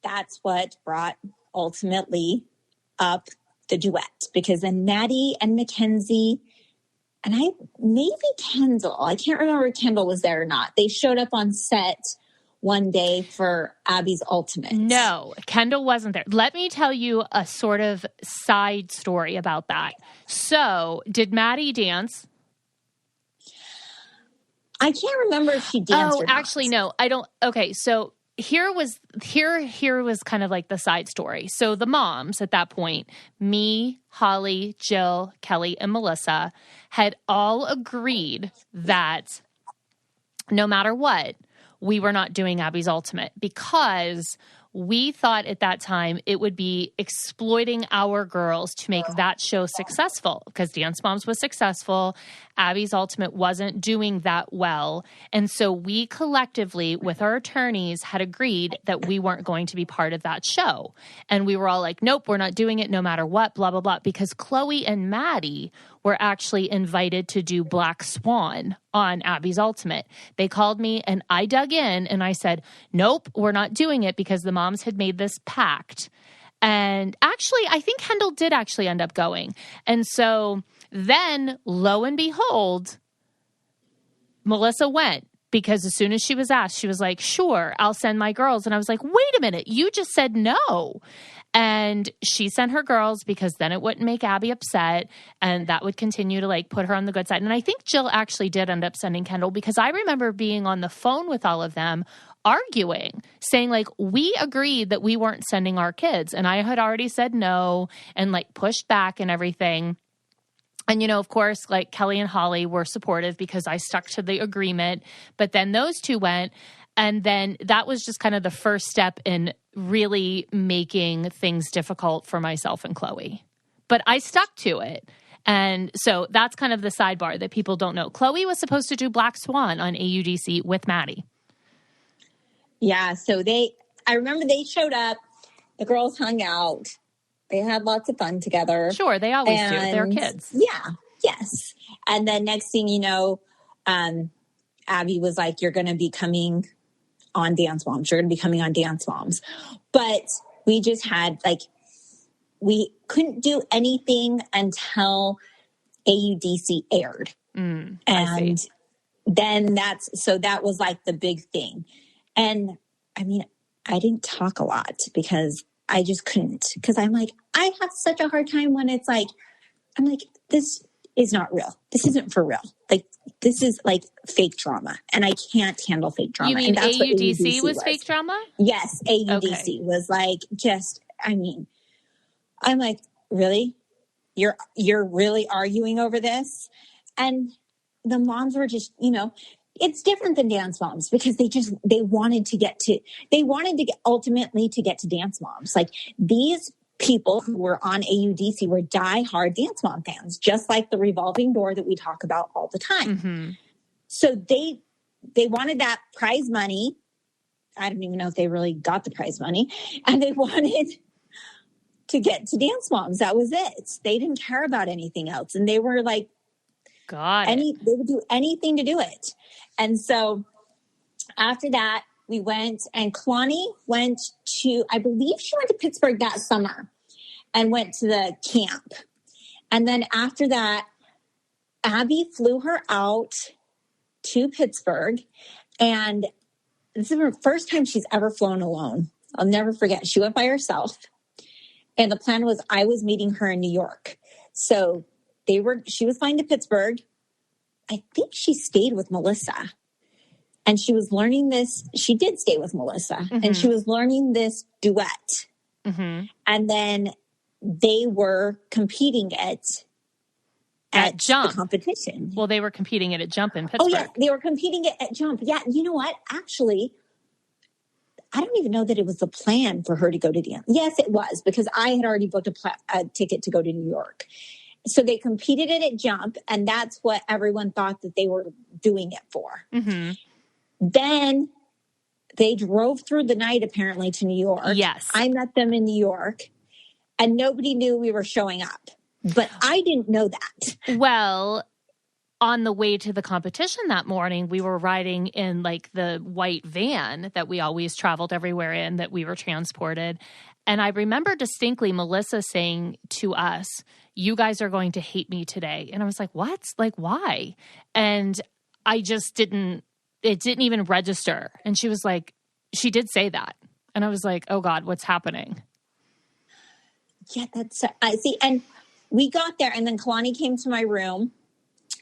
that's what brought ultimately up the duet because then Maddie and Mackenzie and maybe Kendall, I can't remember if Kendall was there or not. They showed up on set one day for Abby's Ultimate. No, Kendall wasn't there. Let me tell you a sort of side story about that. So, did Maddie dance? I can't remember if she danced or not. Actually, no, I don't. Okay, so here was kind of like the side story. So the moms at that point, me, Holly, Jill, Kelly, and Melissa, had all agreed that no matter what, we were not doing Abby's Ultimate because we thought at that time it would be exploiting our girls to make that show successful because Dance Moms was successful. Abby's Ultimate wasn't doing that well. And so we collectively, with our attorneys, had agreed that we weren't going to be part of that show. And we were all like, nope, we're not doing it no matter what, blah, blah, blah. Because Chloe and Maddie were actually invited to do Black Swan on Abby's Ultimate. They called me and I dug in and I said, nope, we're not doing it because the moms had made this pact. And actually, I think Kendall did actually end up going. And so then, lo and behold, Melissa went because as soon as she was asked, she was like, sure, I'll send my girls. And I was like, wait a minute, you just said no. And she sent her girls because then it wouldn't make Abby upset and that would continue to like put her on the good side. And I think Jill actually did end up sending Kendall because I remember being on the phone with all of them arguing, saying like, we agreed that we weren't sending our kids. And I had already said no and like pushed back and everything. And, you know, of course, like Kelly and Holly were supportive because I stuck to the agreement. But then those two went. And then that was just kind of the first step in really making things difficult for myself and Chloe. But I stuck to it. And so that's kind of the sidebar that people don't know. Chloe was supposed to do Black Swan on AUDC with Maddie. Yeah, so I remember they showed up, the girls hung out, they had lots of fun together. Sure, they always do. They're kids. Yeah, yes. And then next thing you know, Abby was like, you're going to be coming on Dance Moms. You're going to be coming on Dance Moms. But we just had we couldn't do anything until AUDC aired. And then that was like the big thing. And I mean, I didn't talk a lot because I just couldn't. Because I'm like, I have such a hard time when it's like, I'm like, this is not real. This isn't for real. Like, this is like fake drama. And I can't handle fake drama. You mean and that's AUDC was fake drama? Yes, AUDC was like I'm like, really? You're really arguing over this? And the moms were just, it's different than Dance Moms because they wanted ultimately to get to Dance Moms. Like these people who were on AUDC were diehard Dance Mom fans, just like the revolving door that we talk about all the time. Mm-hmm. So they wanted that prize money. I don't even know if they really got the prize money, and they wanted to get to Dance Moms. That was it. They didn't care about anything else. And they were like, they would do anything to do it. And so after that, we went and Kalani went to, I believe she went to Pittsburgh that summer and went to the camp. And then after that, Abby flew her out to Pittsburgh. And this is her first time she's ever flown alone. I'll never forget. She went by herself. And the plan was I was meeting her in New York. So she was flying to Pittsburgh. I think she stayed with Melissa. And she was learning this. She did stay with Melissa. Mm-hmm. And she was learning this duet. Mm-hmm. And then they were competing at Jump. The competition. Well, they were competing at Jump in Pittsburgh. Oh, yeah. They were competing at Jump. Yeah. You know what? Actually, I don't even know that it was the plan for her to go to dance. Yes, it was, because I had already booked a ticket to go to New York. So they competed it at Jump, and that's what everyone thought that they were doing it for. Mm-hmm. Then they drove through the night, apparently, to New York. Yes. I met them in New York, and nobody knew we were showing up. But I didn't know that. Well, on the way to the competition that morning, we were riding in like the white van that we always traveled everywhere in, that we were transported. And I remember distinctly Melissa saying to us, "You guys are going to hate me today." And I was like, "What? Like, why?" And I just it didn't even register. And she was like, she did say that. And I was like, "Oh God, what's happening?" Yeah, I see. And we got there, and then Kalani came to my room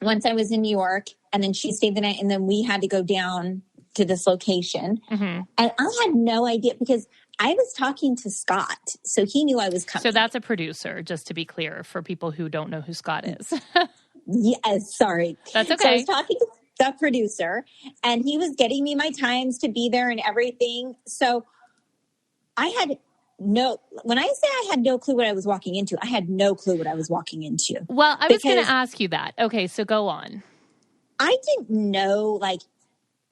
once I was in New York, and then she stayed the night, and then we had to go down to this location. And I had no idea because I was talking to Scott, so he knew I was coming. So that's a producer, just to be clear, for people who don't know who Scott is. Yes, sorry. That's okay. So I was talking to the producer, and he was getting me my times to be there and everything. So I had when I say I had no clue what I was walking into, I had no clue what I was walking into. Well, I was going to ask you that. Okay, so go on. I didn't know, I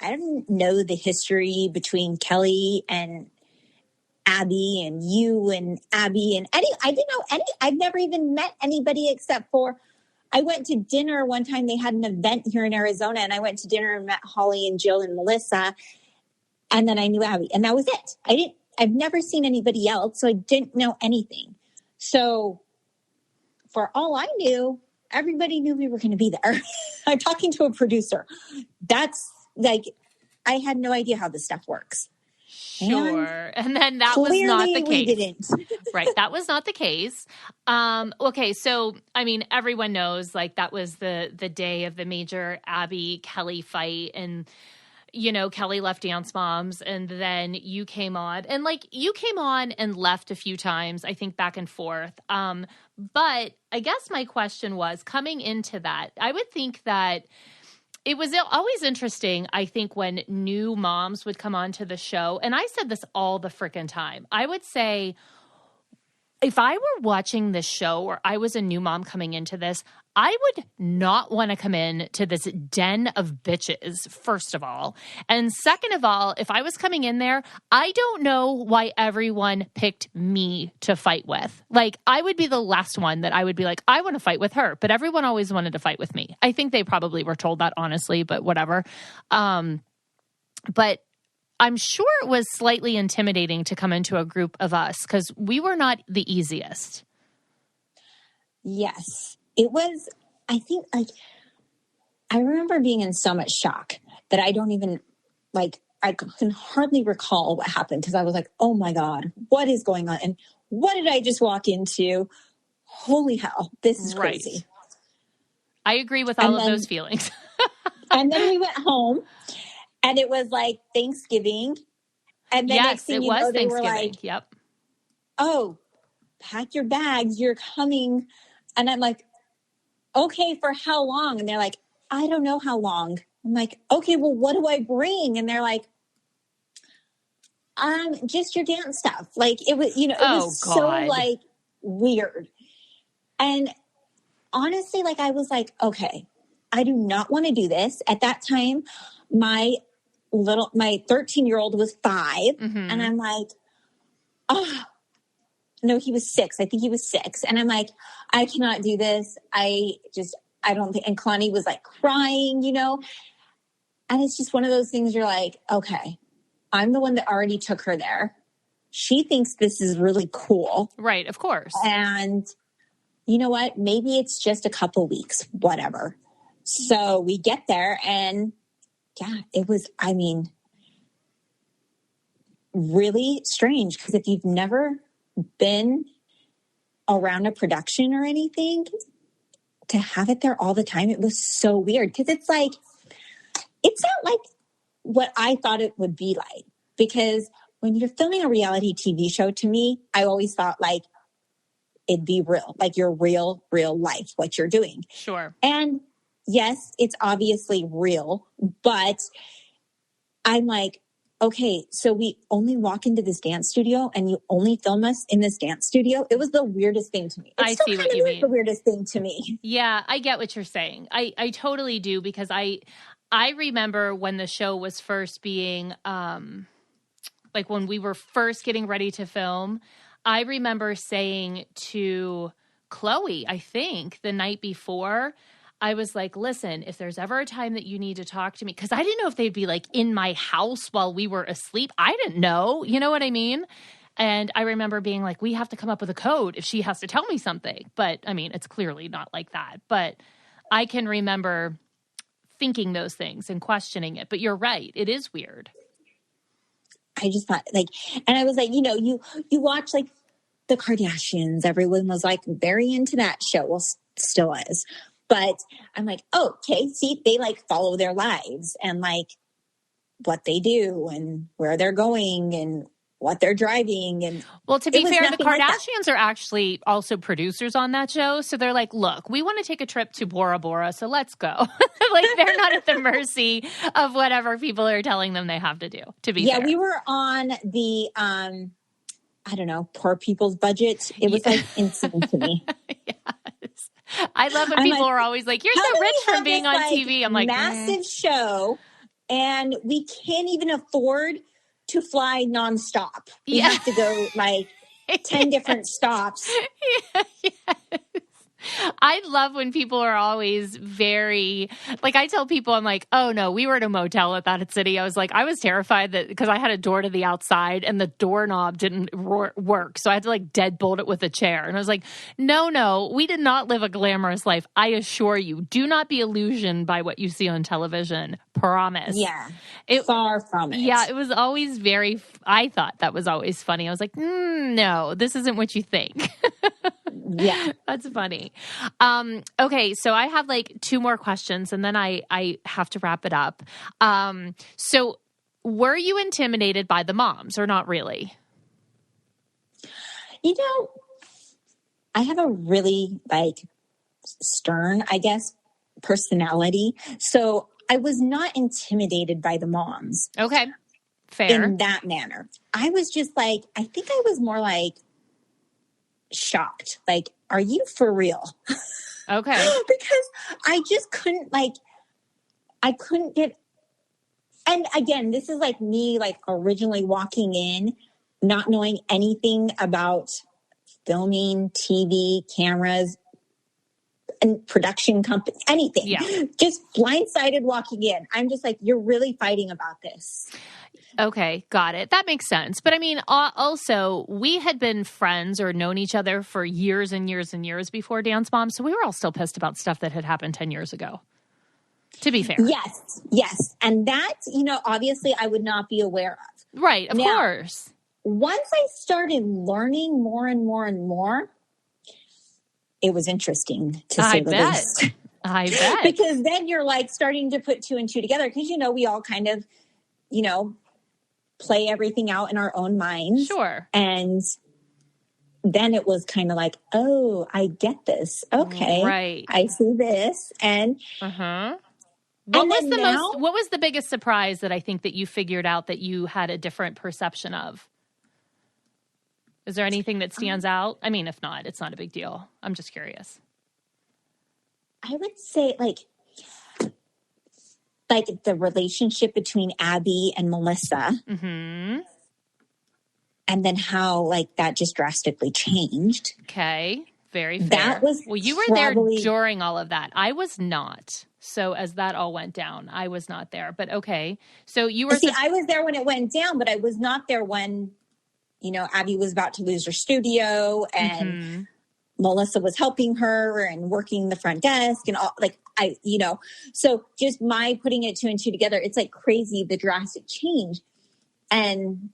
didn't know the history between Kelly and Abby and you and Abby and Eddie. I didn't know I've never even met anybody except for I went to dinner one time. They had an event here in Arizona, and I went to dinner and met Holly and Jill and Melissa. And then I knew Abby, and that was it. I've never seen anybody else, so I didn't know anything. So for all I knew, everybody knew we were going to be there. I'm talking to a producer. That's I had no idea how this stuff works. Sure. And then that was not the case. We didn't. Right. That was not the case. Okay. So, I mean, everyone knows that was the day of the major Abby Kelly fight, and Kelly left Dance Moms, and then you came on, and you came on and left a few times, I think back and forth. But I guess my question was, coming into that, I would think that it was always interesting, I think, when new moms would come onto the show. And I said this all the frickin' time. I would say, if I were watching this show or I was a new mom coming into this, I would not want to come in to this den of bitches, first of all. And second of all, if I was coming in there, I don't know why everyone picked me to fight with. I would be the last one that I would be like, I want to fight with her. But everyone always wanted to fight with me. I think they probably were told that, honestly, but whatever. But I'm sure it was slightly intimidating to come into a group of us because we were not the easiest. Yes, it was. I think I remember being in so much shock that I don't even I can hardly recall what happened because I was like, oh my God, what is going on? And what did I just walk into? Holy hell, this is crazy. Right. I agree with all of those feelings. And then we went home. And it was Thanksgiving. And then next thing you know, they were like, yep. Oh, pack your bags. You're coming. And I'm like, okay, for how long? And they're like, I don't know how long. I'm like, okay, well, what do I bring? And they're like, just your dance stuff. It was, it was so weird. And honestly, I was like, okay, I do not want to do this. At that time, my 13-year-old was 5. And I'm like, oh, no, he was 6. I think he was 6. And I'm like, I cannot do this. I don't think, and Kalani was crying, and it's just one of those things you're like, okay, I'm the one that already took her there. She thinks this is really cool. Right. Of course. And you know what? Maybe it's just a couple weeks, whatever. So we get there and yeah, it was, really strange because if you've never been around a production or anything, to have it there all the time, it was so weird because it's not what I thought it would be like. Because when you're filming a reality TV show, to me, I always thought it'd be real, your real life, what you're doing. Sure. And yes, it's obviously real, but I'm like, okay, so we only walk into this dance studio and you only film us in this dance studio. It was the weirdest thing to me. I see what you mean. The weirdest thing to me. Yeah, I get what you're saying. I totally do because I remember when the show was first being, when we were first getting ready to film, I remember saying to Chloe, I think the night before, I was like, listen, if there's ever a time that you need to talk to me, because I didn't know if they'd be in my house while we were asleep. I didn't know. You know what I mean? And I remember being like, we have to come up with a code if she has to tell me something. But I mean, it's clearly not like that. But I can remember thinking those things and questioning it. But you're right. It is weird. I just thought like, and I was like, you know, you watch like the Kardashians, everyone was like very into that show. Well, still is. But I'm like, oh, okay, see, they like follow their lives and like what they do and where they're going and what they're driving. And well, to be fair, the Kardashians are actually also producers on that show. So they're like, look, we want to take a trip to Bora Bora, so let's go. Like they're not at the mercy of whatever people are telling them they have to do, to be fair. Yeah, we were on the, I don't know, poor people's budget. It was like insane to me. Yes. I love when people are always like, you're so rich from being on TV. I'm like, massive show, and we can't even afford to fly nonstop. We have to go like 10 different stops. Yes. I love when people are always very, like I tell people, I'm like, oh no, we were at a motel at that city. I was like, I was terrified that because I had a door to the outside and the doorknob didn't work. So I had to like deadbolt it with a chair. And I was like, no, we did not live a glamorous life. I assure you, do not be illusioned by what you see on television. Promise. Yeah. Far from it. Yeah. It was always very, I thought that was always funny. I was like, no, this isn't what you think. Yeah. That's funny. Okay. So I have like 2 more questions and then I have to wrap it up. So were you intimidated by the moms or not really? You know, I have a really like stern, I guess, personality. So I was not intimidated by the moms. Okay. Fair. In that manner. I was just like, I think I was more like, shocked. Like, are you for real? Okay. Because I just couldn't I couldn't get, and again, this is like me like originally walking in, not knowing anything about filming, TV, cameras, and production company, anything. Yeah. Just blindsided walking in. I'm just like, you're really fighting about this. Okay, got it. That makes sense. But I mean, also, we had been friends or known each other for years and years and years before Dance Mom. So we were all still pissed about stuff that had happened 10 years ago, to be fair. Yes. And that, you know, obviously I would not be aware of. Right, of course. Once I started learning more and more and more, it was interesting to say the least. I bet. Because then you're like starting to put 2 and 2 together because, you know, we all kind of, you know, play everything out in our own minds. Sure. And then it was kind of like, oh, I get this. Okay. Right. I see this. And what was the biggest surprise that I think that you figured out that you had a different perception of? Is there anything that stands out? I mean, if not, it's not a big deal. I'm just curious. I would say like the relationship between Abby and Melissa. Mm-hmm. And then how like that just drastically changed. Okay. Very fair. That was you were there during all of that. I was not. So as that all went down, I was not there. But okay. So you were... See, I was there when it went down, but I was not there when, you know, Abby was about to lose her studio and Melissa was helping her and working the front desk and all like so just my putting it 2 and 2 together, it's like crazy, the drastic change. And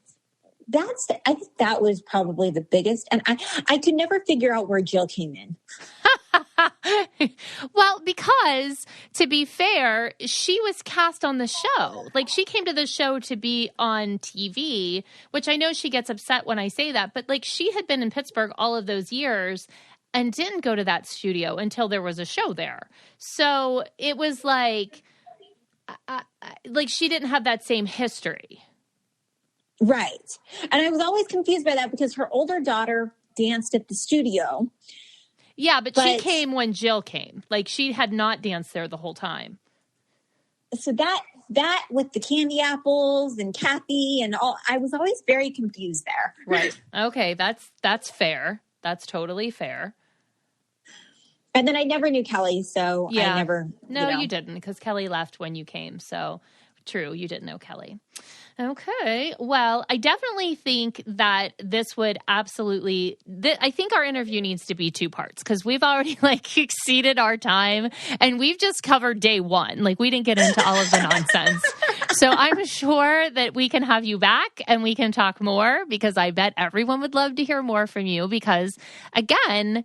I think that was probably the biggest. And I could never figure out where Jill came in. Well, because to be fair, she was cast on the show. Like she came to the show to be on TV, which I know she gets upset when I say that, but like she had been in Pittsburgh all of those years and didn't go to that studio until there was a show there. So it was like she didn't have that same history. Right. And I was always confused by that because her older daughter danced at the studio. Yeah, but she came when Jill came. Like she had not danced there the whole time. So that with the candy apples and Kathy and all, I was always very confused there. Right. Okay, that's fair. That's totally fair. And then I never knew Kelly, so I never... No, you didn't, because Kelly left when you came, so True. You didn't know Kelly. Okay. Well, I definitely think that this would absolutely, I think our interview needs to be 2 parts because we've already exceeded our time and we've just covered day 1. We didn't get into all of the nonsense. So I'm sure that we can have you back and we can talk more because I bet everyone would love to hear more from you because again,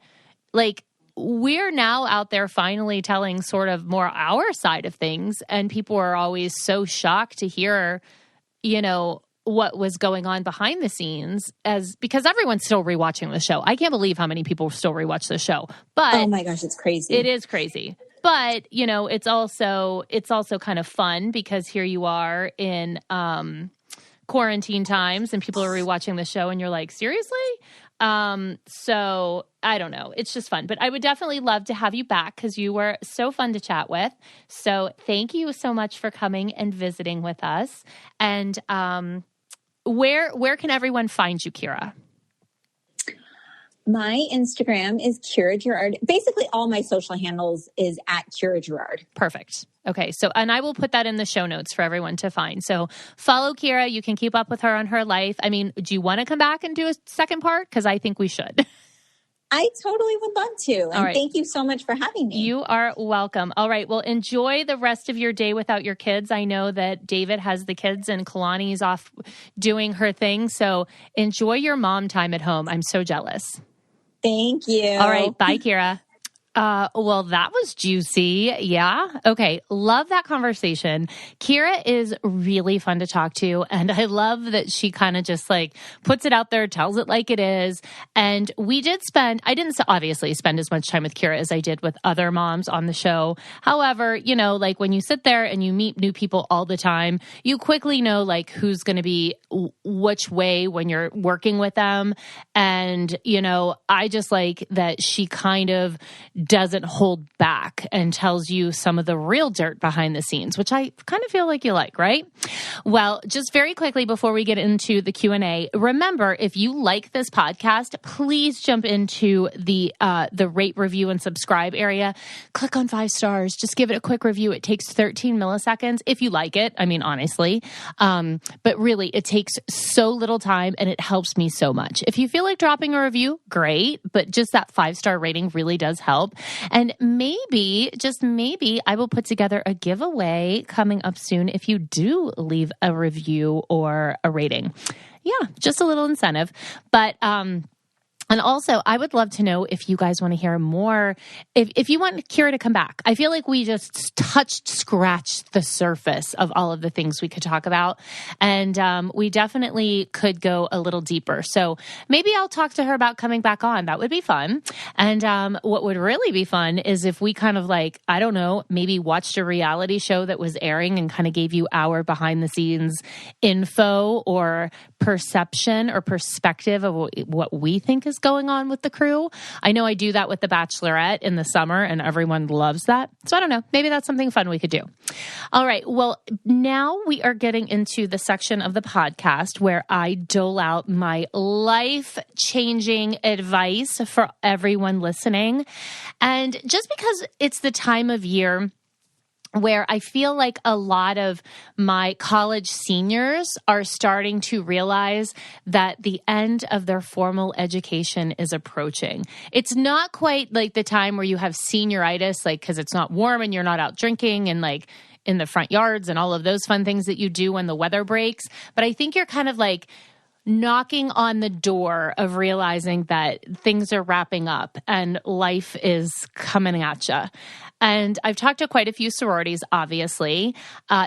we're now out there finally telling sort of more our side of things and people are always so shocked to hear what was going on behind the scenes because everyone's still rewatching the show. I can't believe how many people still rewatch the show. But oh my gosh, it's crazy. It is crazy. But, it's also kind of fun because here you are in quarantine times and people are rewatching the show and you're like, seriously? So I don't know. It's just fun, but I would definitely love to have you back because you were so fun to chat with. So thank you so much for coming and visiting with us. And, where can everyone find you, Kira? My Instagram is Kira Girard. Basically, all my social handles is at Kira Girard. Perfect. Okay. So, and I will put that in the show notes for everyone to find. So follow Kira. You can keep up with her on her life. I mean, do you want to come back and do a second part? Because I think we should. I totally would love to. And right. Thank you so much for having me. You are welcome. All right. Well, enjoy the rest of your day without your kids. I know that David has the kids and Kalani's off doing her thing. So enjoy your mom time at home. I'm so jealous. Thank you. All right. Bye, Kira. Well, that was juicy. Yeah. Okay. Love that conversation. Kira is really fun to talk to. And I love that she kind of just puts it out there, tells it like it is. And I didn't obviously spend as much time with Kira as I did with other moms on the show. However, when you sit there and you meet new people all the time, you quickly know who's going to be which way when you're working with them. And, I just like that she kind of doesn't hold back and tells you some of the real dirt behind the scenes, which I kind of feel like you like, right? Well, just very quickly before we get into the Q&A, remember, if you like this podcast, please jump into the rate, review, and subscribe area. Click on 5 stars. Just give it a quick review. It takes 13 milliseconds if you like it. I mean, honestly. But really, it takes so little time and it helps me so much. If you feel like dropping a review, great. But just that 5-star rating really does help. And maybe, just maybe, I will put together a giveaway coming up soon if you do leave a review or a rating. Yeah, just a little incentive. But, and also, I would love to know if you guys want to hear more, if you want Kira to come back. I feel like we just scratched the surface of all of the things we could talk about. And we definitely could go a little deeper. So maybe I'll talk to her about coming back on. That would be fun. And what would really be fun is if we kind of I don't know, maybe watched a reality show that was airing and kind of gave you our behind the scenes info or perception or perspective of what we think is going on with the crew. I know I do that with The Bachelorette in the summer and everyone loves that. So I don't know, maybe that's something fun we could do. All right. Well, now we are getting into the section of the podcast where I dole out my life-changing advice for everyone listening. And just because it's the time of year where I feel like a lot of my college seniors are starting to realize that the end of their formal education is approaching. It's not quite like the time where you have senioritis, because it's not warm and you're not out drinking and in the front yards and all of those fun things that you do when the weather breaks. But I think you're kind of knocking on the door of realizing that things are wrapping up and life is coming at you. And I've talked to quite a few sororities, obviously,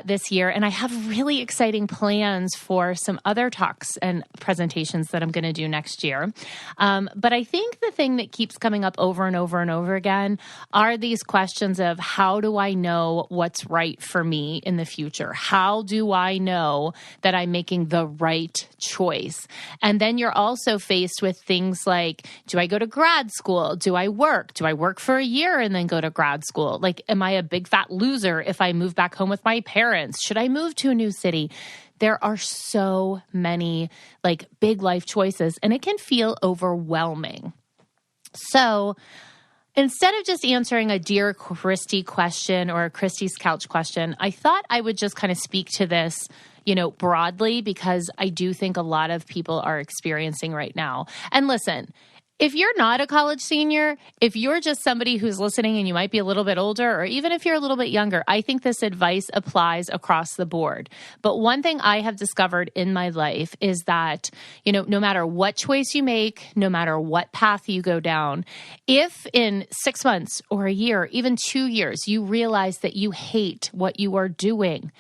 this year, and I have really exciting plans for some other talks and presentations that I'm going to do next year. But I think the thing that keeps coming up over and over and over again are these questions of how do I know what's right for me in the future? How do I know that I'm making the right choice? And then you're also faced with things like, do I go to grad school? Do I work? Do I work for a year and then go to grad school? Am I a big fat loser if I move back home with my parents? Should I move to a new city? There are so many big life choices and it can feel overwhelming. So Instead of just answering a Dear Christy question or a Christy's Couch question, I thought I would just kind of speak to this, broadly, because I do think a lot of people are experiencing right now. And listen, if you're not a college senior, if you're just somebody who's listening and you might be a little bit older, or even if you're a little bit younger, I think this advice applies across the board. But one thing I have discovered in my life is that, no matter what choice you make, no matter what path you go down, if in 6 months or a year, even 2 years, you realize that you hate what you are doing,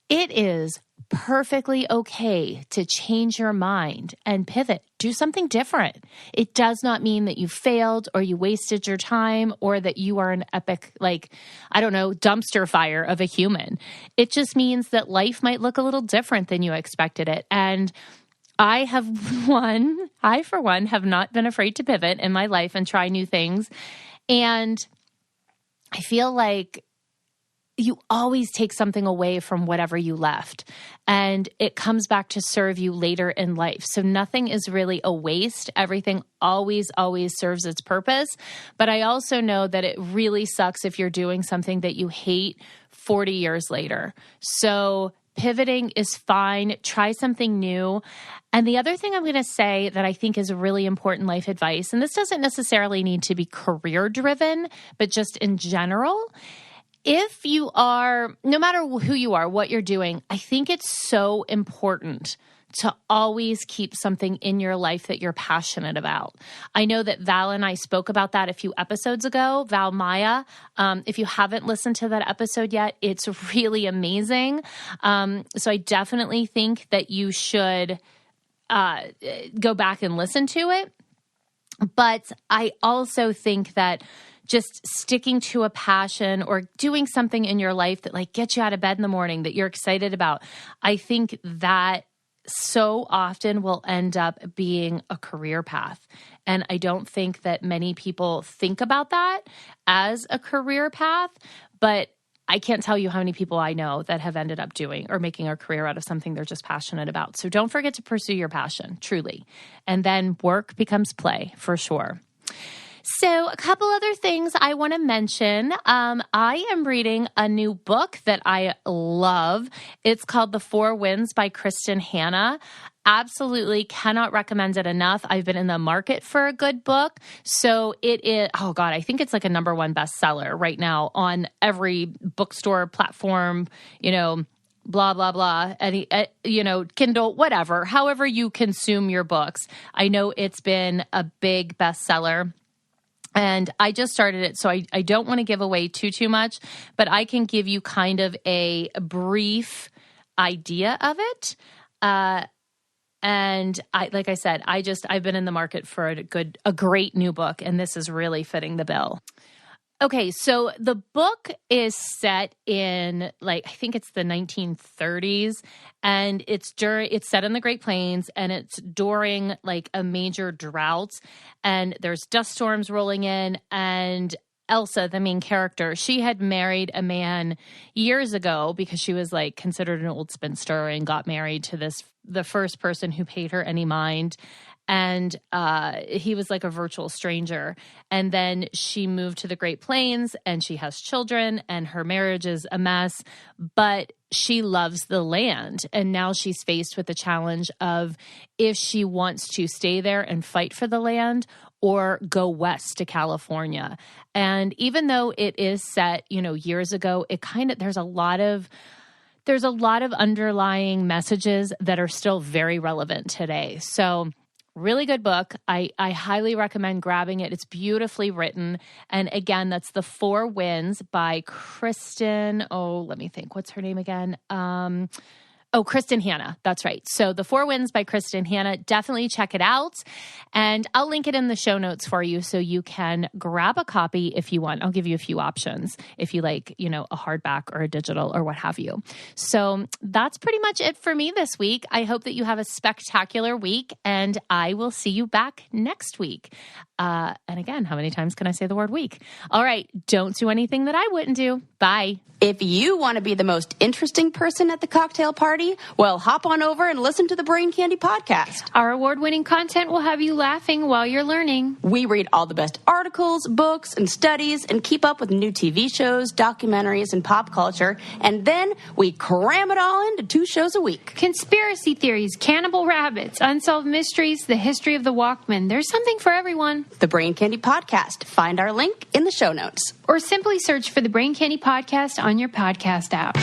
it is perfectly okay to change your mind and pivot. Do something different. It does not mean that you failed or you wasted your time or that you are an epic, dumpster fire of a human. It just means that life might look a little different than you expected it. And I, for one, have not been afraid to pivot in my life and try new things. And I feel like you always take something away from whatever you left, and it comes back to serve you later in life. So nothing is really a waste. Everything always serves its purpose. But I also know that it really sucks if you're doing something that you hate 40 years later. So pivoting is fine. Try something new. And the other thing I'm going to say that I think is really important life advice, and this doesn't necessarily need to be career driven, but just in general, if you are, no matter who you are, what you're doing, I think it's so important to always keep something in your life that you're passionate about. I know that Val and I spoke about that a few episodes ago, Val Maya. If you haven't listened to that episode yet, it's really amazing. So I definitely think that you should go back and listen to it. But I also think that just sticking to a passion or doing something in your life that gets you out of bed in the morning that you're excited about, I think that so often will end up being a career path. And I don't think that many people think about that as a career path, but I can't tell you how many people I know that have ended up doing or making a career out of something they're just passionate about. So don't forget to pursue your passion, truly. And then work becomes play, for sure. So a couple other things I want to mention. I am reading a new book that I love. It's called The Four Winds by Christy and Hannah. Absolutely cannot recommend it enough. I've been in the market for a good book. So it is, I think it's like a number one bestseller right now on every bookstore platform, blah, blah, blah, any, Kindle, whatever, however you consume your books. I know it's been a big bestseller. And I just started it, so I don't want to give away too much, but I can give you kind of a brief idea of it. And like I said, I've been in the market for a great new book, and this is really fitting the bill. Okay, so the book is set in I think it's the 1930s, and it's set in the Great Plains, and it's during a major drought, and there's dust storms rolling in, and Elsa, the main character, she had married a man years ago because she was considered an old spinster and got married to the first person who paid her any mind. And he was like a virtual stranger. And then she moved to the Great Plains and she has children and her marriage is a mess, but she loves the land. And now she's faced with the challenge of if she wants to stay there and fight for the land or go west to California. And even though it is set, years ago, there's a lot of underlying messages that are still very relevant today. So really good book. I highly recommend grabbing it. It's beautifully written. And again, that's The Four Winds by Kristen. Oh, let me think. What's her name again? Christy and Hannah. That's right. So The Four Winds by Christy and Hannah. Definitely check it out. And I'll link it in the show notes for you so you can grab a copy if you want. I'll give you a few options if you like, a hardback or a digital or what have you. So that's pretty much it for me this week. I hope that you have a spectacular week and I will see you back next week. And again, how many times can I say the word week? All right. Don't do anything that I wouldn't do. Bye. If you want to be the most interesting person at the cocktail party, well, hop on over and listen to the Brain Candy podcast. Our award-winning content will have you laughing while you're learning. We read all the best articles, books, and studies and keep up with new TV shows, documentaries, and pop culture. And then we cram it all into 2 shows a week. Conspiracy theories, cannibal rabbits, unsolved mysteries, the history of the Walkman. There's something for everyone. The Brain Candy podcast. Find our link in the show notes. Or simply search for the Brain Candy podcast on your podcast app.